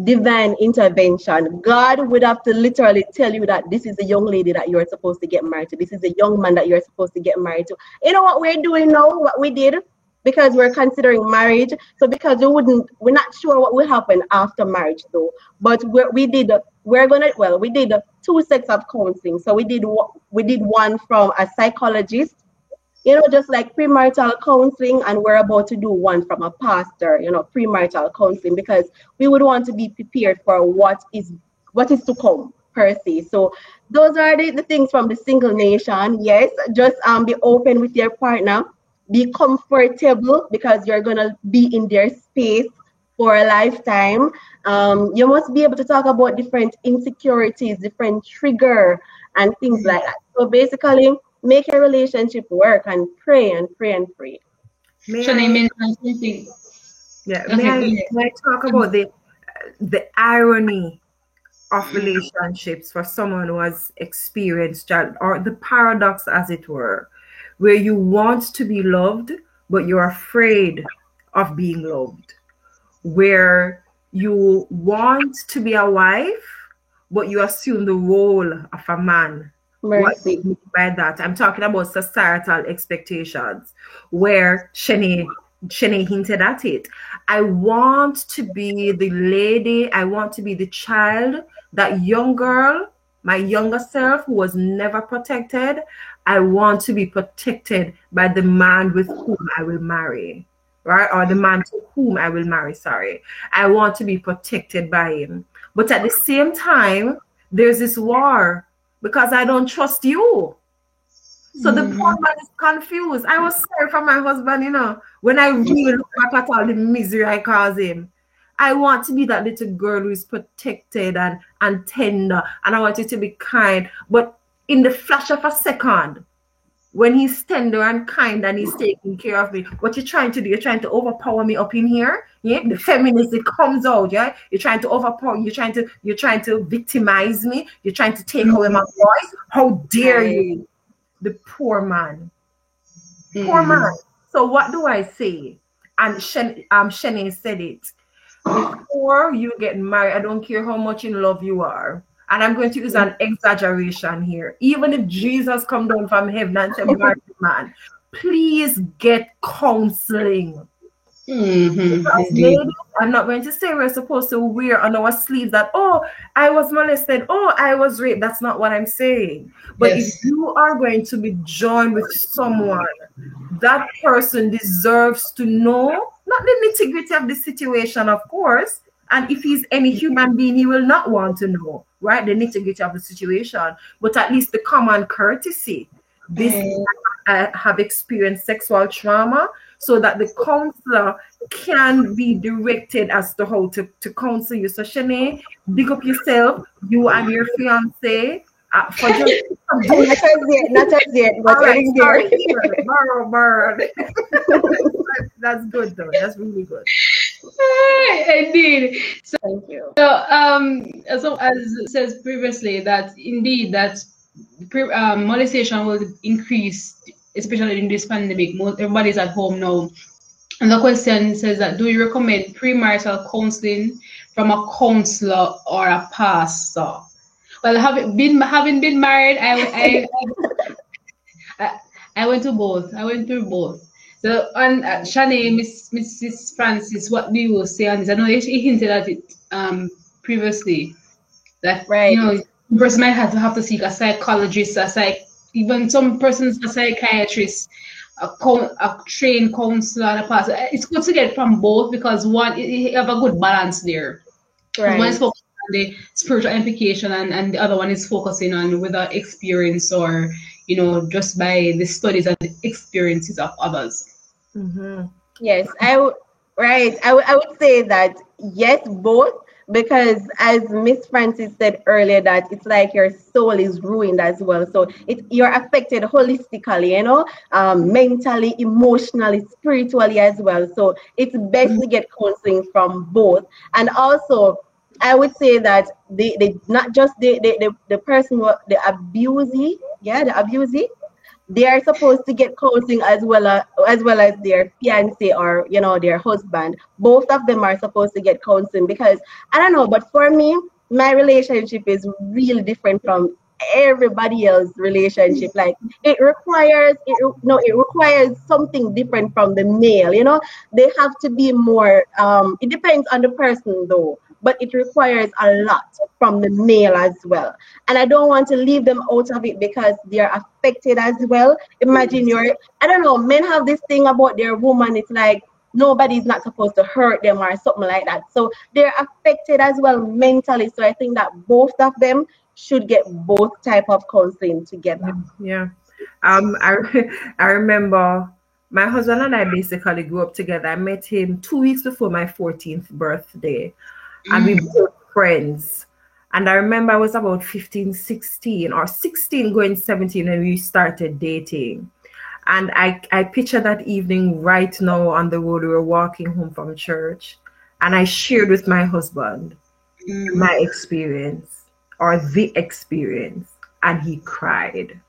divine intervention. God would have to literally tell you that this is a young lady that you're supposed to get married to. This is a young man that you're supposed to get married to. You know what we're doing now, what we did? Because we're considering marriage. So because we're not sure what will happen after marriage though. But we did 2 sets of counseling. So we did one from a psychologist, you know, just like premarital counseling, and we're about to do one from a pastor, you know, premarital counseling, because we would want to be prepared for what is to come per se. So those are the things from the single nation. Yes, just be open with your partner. be comfortable because you're gonna be in their space for a lifetime. You must be able to talk about different insecurities, different trigger and things like that. So basically, make your relationship work and pray and pray and pray. May I talk about the irony of relationships for someone who has experienced child, or the paradox, as it were, where you want to be loved, but you're afraid of being loved, where you want to be a wife, but you assume the role of a man. Mercy. What do you mean by that? I'm talking about societal expectations, where Shanae hinted at it. I want to be the lady, I want to be the child, that young girl, my younger self who was never protected. I want to be protected by the man with whom I will marry, right? Or the man to whom I will marry, sorry. I want to be protected by him. But at the same time, there's this war because I don't trust you. So the poor man is confused. I was sorry for my husband, you know, when I really look back at all the misery I caused him. I want to be that little girl who is protected and tender, and I want you to be kind. But in the flash of a second, when he's tender and kind and he's taking care of me, what you're trying to do, you're trying to overpower me up in here. Yeah, the feminist, it comes out. Yeah, you're trying to overpower. You're trying to victimize me. You're trying to take away my voice. How dare you? The poor man. Poor man. So what do I say? And Shanae said it. Before you get married, I don't care how much in love you are. And I'm going to use an exaggeration here. Even if Jesus come down from heaven and say, marry man, please get counseling. Ladies, I'm not going to say we're supposed to wear on our sleeves that, oh, I was molested, oh, I was raped. That's not what I'm saying. But if you are going to be joined with someone, that person deserves to know, not the nitty-gritty of the situation, of course. And if he's any human being, he will not want to know, right, the nitty-gritty of the situation, but at least the common courtesy. I have experienced sexual trauma, so that the counselor can be directed as to how to counsel you. So Shanae, big up yourself, you and your fiance. For just not as yet, but right, That's good though. That's really good. Indeed. So, thank you. So as says previously, that indeed that molestation will increase, especially in this pandemic. Everybody's at home now. And the question says that, do you recommend premarital counseling from a counselor or a pastor? Well, having been married, I went to both. I went through both. So, and Shanae, Mrs. Francis, what do you say on this? I know he hinted at it previously, that right. You know, the person might have to seek a psychologist, even some persons a psychiatrist, a trained counselor, and a pastor. It's good to get from both, because one, you have a good balance there. Right. One is focusing on the spiritual implication, and the other one is focusing on whether experience or, you know, just by the studies and the experiences of others. Yes, I would say that yes, both, because as Miss Francis said earlier, that it's like your soul is ruined as well. So you're affected holistically, you know, mentally, emotionally, spiritually as well. So it's best to get counseling from both. And also, I would say that they not just the person who the abusee, the abusee, they are supposed to get counseling as well as their fiance or, you know, their husband. Both of them are supposed to get counseling, because I don't know, but for me, my relationship is really different from everybody else's relationship. Like it requires something different from the male. You know, they have to be more. It depends on the person though. But it requires a lot from the male as well. And I don't want to leave them out of it because they're affected as well. Imagine I don't know, men have this thing about their woman. It's like nobody's not supposed to hurt them or something like that. So they're affected as well mentally. So I think that both of them should get both type of counseling together. Yeah. I remember My husband and I basically grew up together. I met him 2 weeks before my 14th birthday, and we became friends. And I remember I was about 15, 16, or 16 going 17 when we started dating. And I picture that evening right now on the road. We were walking home from church, and I shared with my husband my experience, or the experience, and he cried.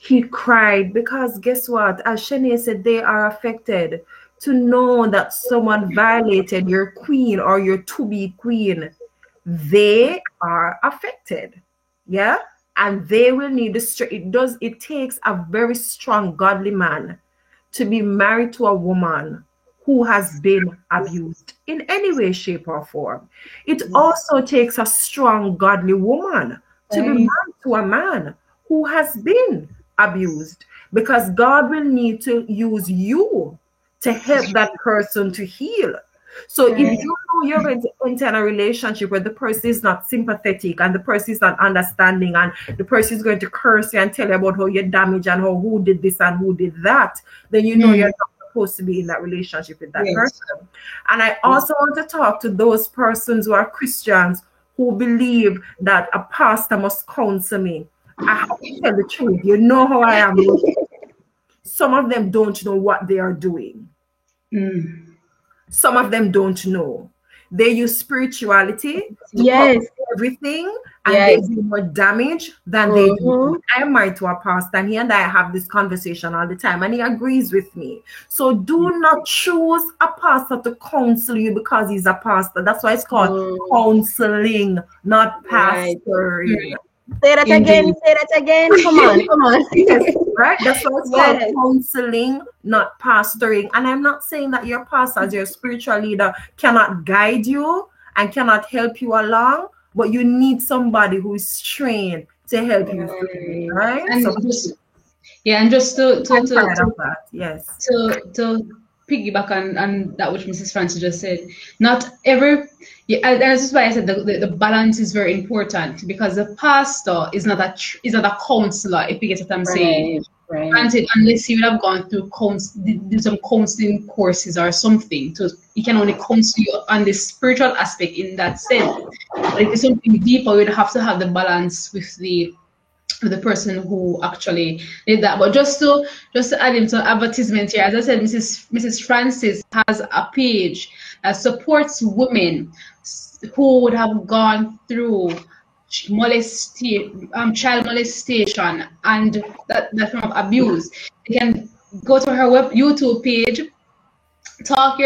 He cried because guess what? As Shanae said, they are affected. To know that someone violated your queen or your to-be queen, they are affected. Yeah? And they will need the strength. It takes a very strong, godly man to be married to a woman who has been abused in any way, shape, or form. It also takes a strong, godly woman to be married to a man who has been abused, because God will need to use you to help that person to heal. So if you know you're going to enter a relationship where the person is not sympathetic and the person is not understanding and the person is going to curse you and tell you about how you're damaged and who did this and who did that, then you know you're not supposed to be in that relationship with that person. And I also want to talk to those persons who are Christians who believe that a pastor must counsel me. I have to tell the truth. You know how I am. Some of them don't know what they are doing. Some of them don't know. They use spirituality to everything, and they do more damage than they do. I'm married to a pastor, and he and I have this conversation all the time, and he agrees with me. So do not choose a pastor to counsel you because he's a pastor. That's why it's called counseling, not pastoring. Say that again. Say that again. Come on, come on. Yes, right? That's what it's called, counseling, not pastoring. And I'm not saying that your pastor, as your spiritual leader, cannot guide you and cannot help you along, but you need somebody who is trained to help you, right? And so, just to piggyback on that which Mrs. Francis just said, not every. Yeah, and this is why I said the balance is very important, because the pastor is not a counselor, if you get what I'm saying. Granted, unless you would have gone through some counseling courses or something, he can only counsel you on the spiritual aspect in that sense. But if it's something deeper, you'd have to have the balance with the person who actually did that. But just to add into advertisement here, as I said, Mrs. Francis has a page that supports women who would have gone through child molestation and that form of abuse. You can go to her YouTube page, Talk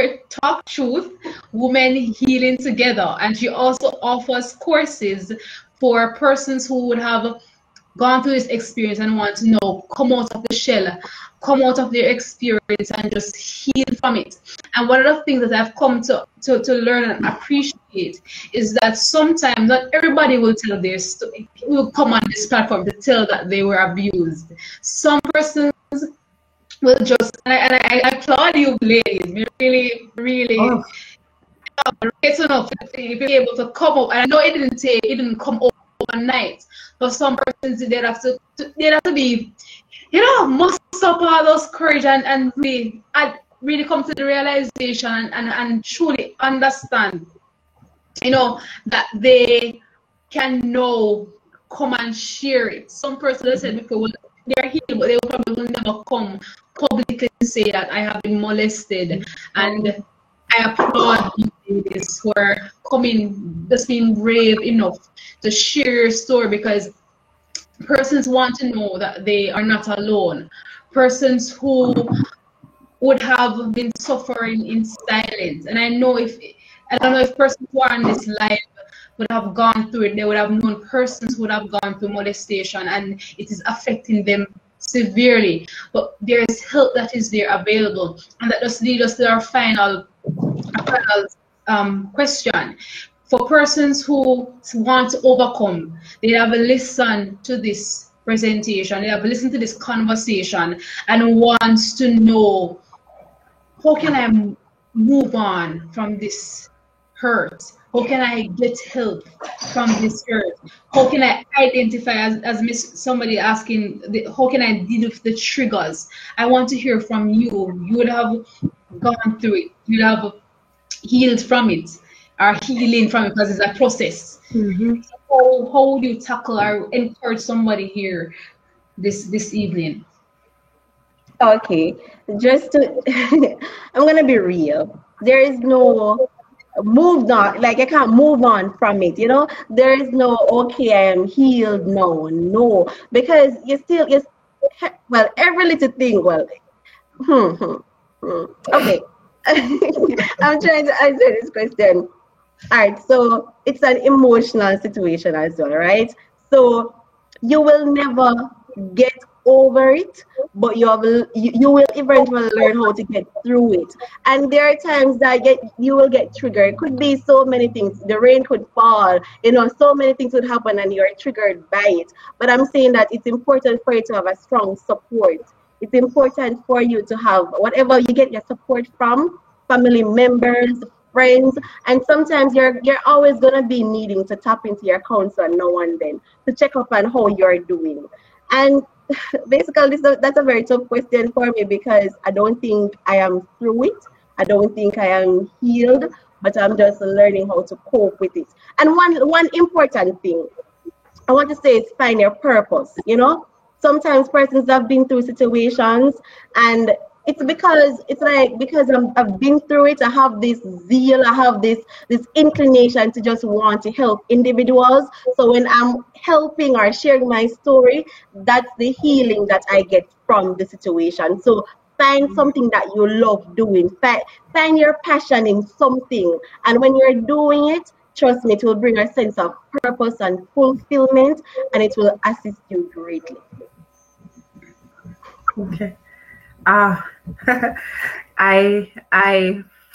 Truth, Women Healing Together, and she also offers courses for persons who would have gone through this experience and want to know, come out of the shell, come out of their experience and just heal from it. And one of the things that I've come to learn and appreciate is that sometimes not everybody will tell their story, will come on this platform to tell that they were abused. Some persons will just, and I applaud you ladies, really, really it's enough to be able to come up. And I know it didn't come overnight. For some persons, they'd have to be, muster up all those courage and really come to the realization and truly understand, that they can come and share it. Some persons, I said before, they're healed, but they probably will never come publicly and say that I have been molested. And I applaud you ladies who are coming, just being brave enough to share your story, because persons want to know that they are not alone. Persons who would have been suffering in silence. And I don't know if persons who are on this live would have gone through it. They would have known persons who would have gone through molestation, and it is affecting them severely. But there is help that is there available. And that just leads us to our final question. For persons who want to overcome, they have listened to this presentation, they have listened to this conversation and wants to know, how can I move on from this hurt? How can I get help from this hurt? How can I identify, as Miss somebody asking, how can I deal with the triggers? I want to hear from you. You would have gone through it. You'd have healed from it, or healing from it, because it's a process. Mm-hmm. So how would you tackle or encourage somebody here this evening? Okay, just to, I'm gonna be real. There is no move on, like I can't move on from it, you know. There is no okay, I am healed. No, because you well, every little thing. Well, okay. I'm trying to answer this question. All right, so it's an emotional situation as well, right? So you will never get over it, but you will eventually learn how to get through it. And there are times that you will get triggered. It could be so many things. The rain could fall, so many things would happen and you're triggered by it. But I'm saying that it's important for you to have a strong support. It's important for you to have whatever you get your support from, family members, friends, and sometimes you're always gonna be needing to tap into your counselor now and then to check up on how you're doing. And basically, that's a very tough question for me because I don't think I am through it. I don't think I am healed, but I'm just learning how to cope with it. And one important thing I want to say is find your purpose. Sometimes persons have been through situations and it's because I've been through it. I have this zeal, I have this inclination to just want to help individuals. So when I'm helping or sharing my story, that's the healing that I get from the situation. So find something that you love doing. Find your passion in something. And when you're doing it, trust me, it will bring a sense of purpose and fulfillment, and it will assist you greatly. Okay. I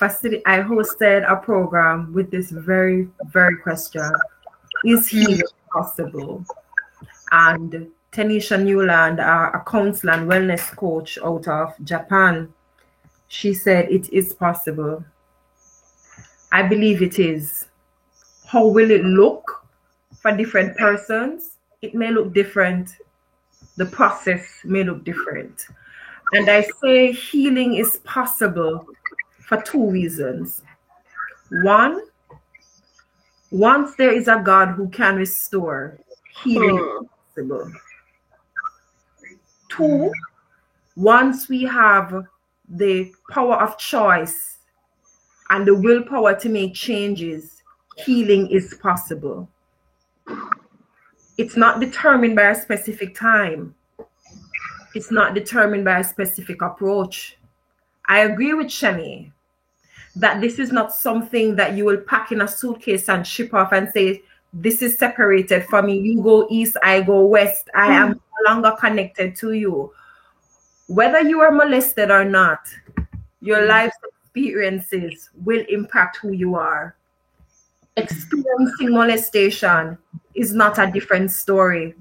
hosted a program with this very, very question. Is healing possible? And Tanisha Newland, a counselor and wellness coach out of Japan, she said it is possible. I believe it is. How will it look for different persons? It may look different. The process may look different. And I say healing is possible for two reasons. One, once there is a God who can restore, healing is possible. Two, once we have the power of choice and the willpower to make changes, healing is possible. It's not determined by a specific time. It's not determined by a specific approach. I agree with Shemi that this is not something that you will pack in a suitcase and ship off and say, this is separated from me. You go east, I go west. I am no longer connected to you. Whether you are molested or not, your life's experiences will impact who you are. Experiencing molestation is not a different story.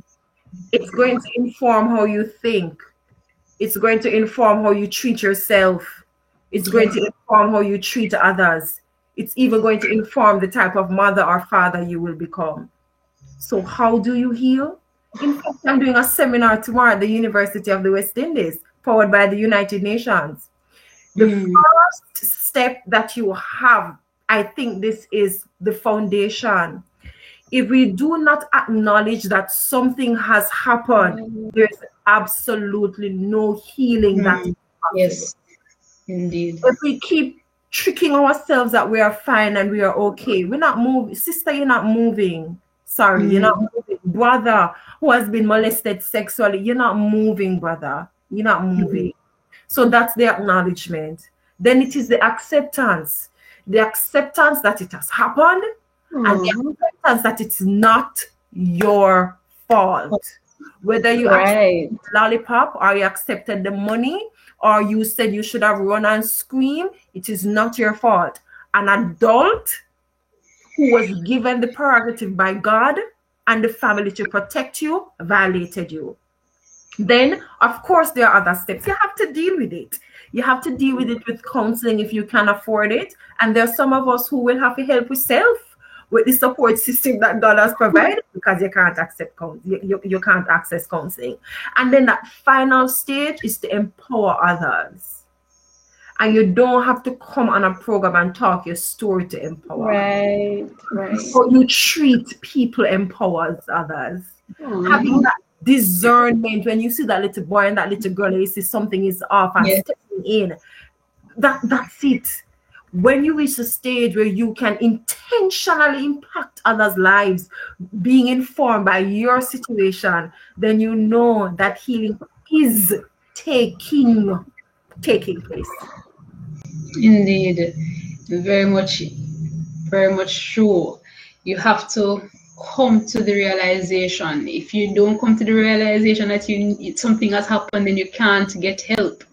It's going to inform how you think. It's going to inform how you treat yourself. It's going to inform how you treat others. It's even going to inform the type of mother or father you will become. So how do you heal? In fact, I'm doing a seminar tomorrow at the University of the West Indies, powered by the United Nations. The first step that you have, I think this is the foundation. If we do not acknowledge that something has happened, there's absolutely no healing that is possible. Yes, indeed. If we keep tricking ourselves that we are fine and we are okay, we're not moving. Sister, you're not moving. Sorry, you're not moving. Brother who has been molested sexually, you're not moving, brother. You're not moving. So that's the acknowledgement. Then it is the acceptance. The acceptance that it has happened, and the acceptance that it's not your fault. Whether you accepted the lollipop or you accepted the money or you said you should have run and screamed, it is not your fault. An adult who was given the prerogative by God and the family to protect you violated you. Then, of course, there are other steps. You have to deal with it. You have to deal with it with counseling if you can afford it. And there's some of us who will have to help with with the support system that God has provided, because you can't accept you can't access counseling. And then that final stage is to empower others. And you don't have to come on a program and talk your story to empower. Right. So you treat people empowers others. Having that discernment when you see that little boy and that little girl, you see something is off and stepping in. That's it. When you reach a stage where you can intentionally impact others' lives, being informed by your situation, then you know that healing is taking place. Indeed, very much true. You have to come to the realization. If you don't come to the realization that something has happened, then you can't get help.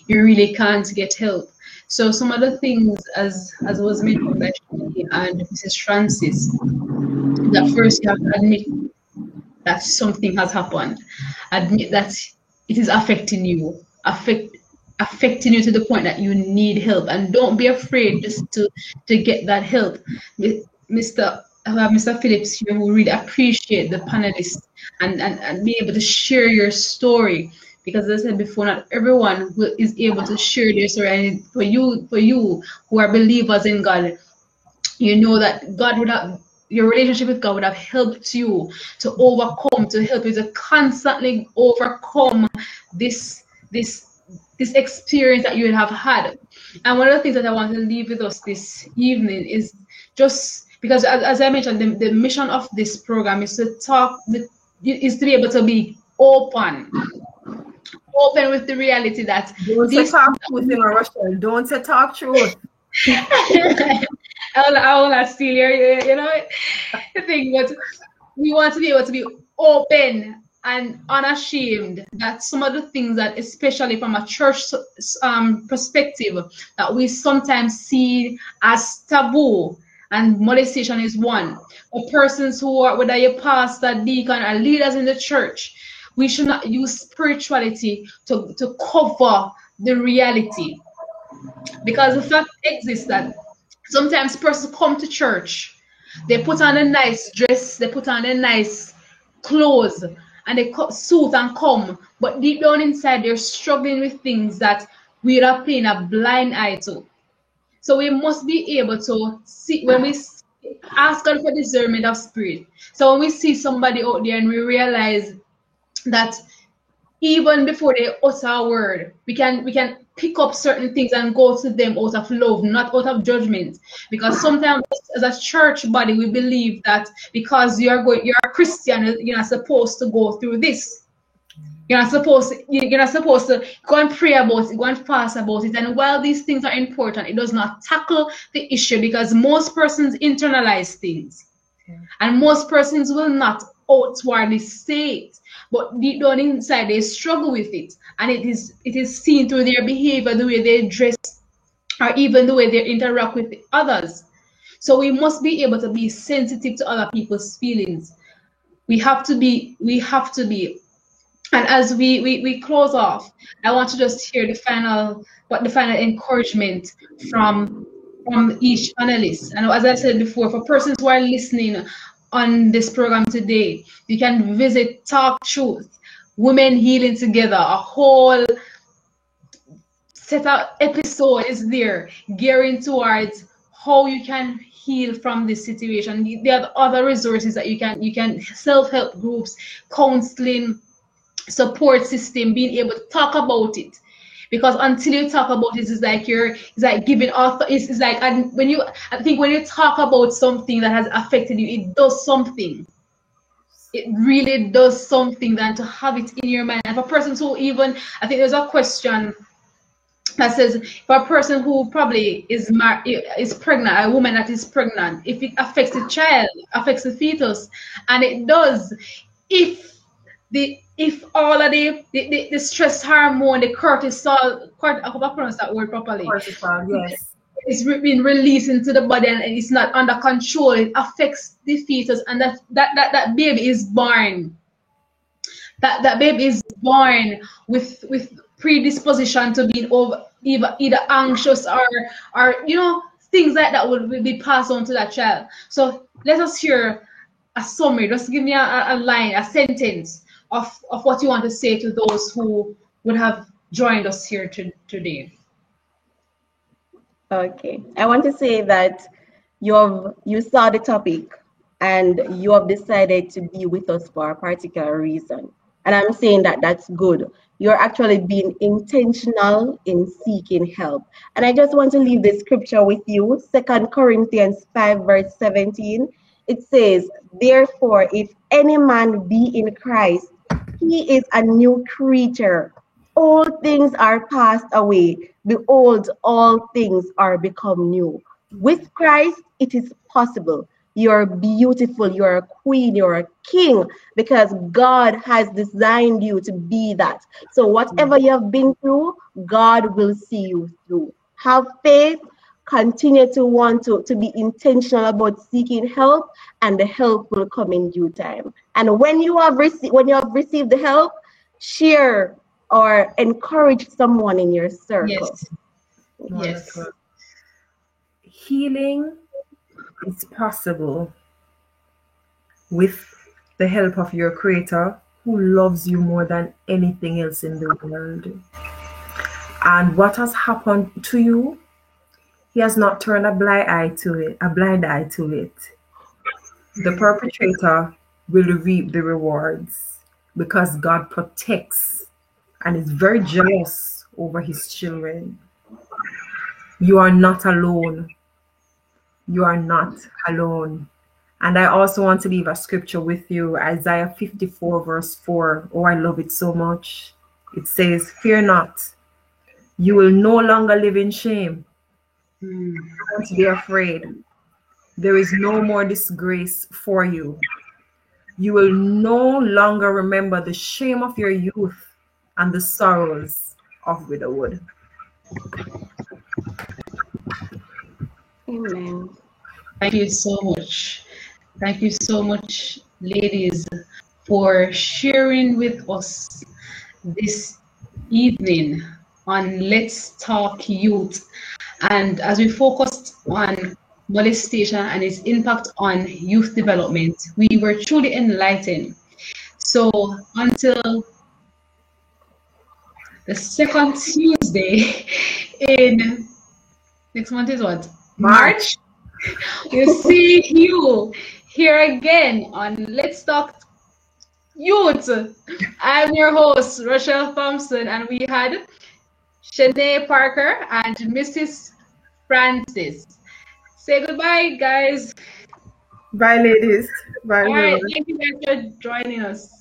You really can't get help. So some of the things, as was mentioned by Shani and Mrs. Francis, that first you have to admit that something has happened. Admit that it is affecting you, affecting you to the point that you need help, and don't be afraid just to get that help. Mr. Phillips here, who really appreciate the panelists and be able to share your story, because as I said before, not everyone is able to share their story. And for you who are believers in God, you know that God would have, your relationship with God would have helped you to overcome, to help you to constantly overcome this experience that you have had. And one of the things that I want to leave with us this evening is just because, as I mentioned, the mission of this program is to be able to be open with the reality that don't say talk truth in Russia. Don't say talk truth. I will not steal your, the thing, but we want to be able to be open and unashamed that some of the things that, especially from a church perspective, that we sometimes see as taboo, and molestation is one. For persons who are, whether you're pastor, deacon, or leaders in the church, we should not use spirituality to cover the reality. Because the fact exists that sometimes persons come to church, they put on a nice dress, they put on a nice clothes, and they suit and come, but deep down inside they're struggling with things that we are paying a blind eye to. So we must be able to see, when we ask God for discernment of spirit. So when we see somebody out there and we realize that even before they utter a word, we can pick up certain things and go to them out of love, not out of judgment. Because sometimes as a church body, we believe that because you're a Christian, you're not supposed to go through this. You're not supposed to go and pray about it, go and fast about it. And while these things are important, it does not tackle the issue, because most persons internalize things. And most persons will not outwardly say it, but deep down inside they struggle with it. And it is seen through their behavior, the way they dress, or even the way they interact with others. So we must be able to be sensitive to other people's feelings. We have to be. And as we close off, I want to just hear the final encouragement from each panelist. And as I said before, for persons who are listening on this program today, you can visit Talk Truth, Women Healing Together. A whole set of episode is there gearing towards how you can heal from this situation. There are other resources that you can self-help groups, counseling, support system, being able to talk about it. Because until you talk about it, it's like giving author. It's like, and when you talk about something that has affected you, it does something. It really does something than to have it in your mind. And for persons who even, I think there's a question that says, for a person who probably is pregnant, a woman that is pregnant, if it affects the child, affects the fetus, and it does, if all of the stress hormone, the cortisol, I hope I pronounce that word properly. Cortisol, yes. It's being released into the body and it's not under control. It affects the fetus, and that baby is born. that baby is born with predisposition to being over either anxious or things like that will be passed on to that child. So let us hear a summary. Just give me a line, a sentence of what you want to say to those who would have joined us here today. Okay, I want to say that you saw the topic and you have decided to be with us for a particular reason. And I'm saying that that's good. You're actually being intentional in seeking help. And I just want to leave the scripture with you. 2 Corinthians 5 verse 17. It says, therefore, if any man be in Christ, he is a new creature. All things are passed away. Behold, all things are become new. With Christ, it is possible. You're beautiful, you're a queen, you're a king, because God has designed you to be that. So whatever you have been through, God will see you through. Have faith, continue to want to be intentional about seeking help, and the help will come in due time. And when you have received the help, share or encourage someone in your circle. Yes. Yes. Healing is possible with the help of your Creator, who loves you more than anything else in the world. And what has happened to you, He has not turned a blind eye to it. The perpetrator will reap the rewards, because God protects and is very jealous over His children. You are not alone. You are not alone. And I also want to leave a scripture with you, Isaiah 54 verse 4. Oh, I love it so much. It says, fear not. You will no longer live in shame. Don't be afraid. There is no more disgrace for you. You will no longer remember the shame of your youth and the sorrows of widowhood. Amen. Thank you so much. Thank you so much, ladies, for sharing with us this evening on Let's Talk Youth. And as we focused on molestation and its impact on youth development, we were truly enlightened. So until the second Tuesday in next month is what? March. We'll see you here again on Let's Talk Youth. I'm your host, Rochelle Thompson, and we had Shanae Parker and Mrs. Francis. Say goodbye, guys. Bye, ladies. Bye. All right, thank you guys for joining us.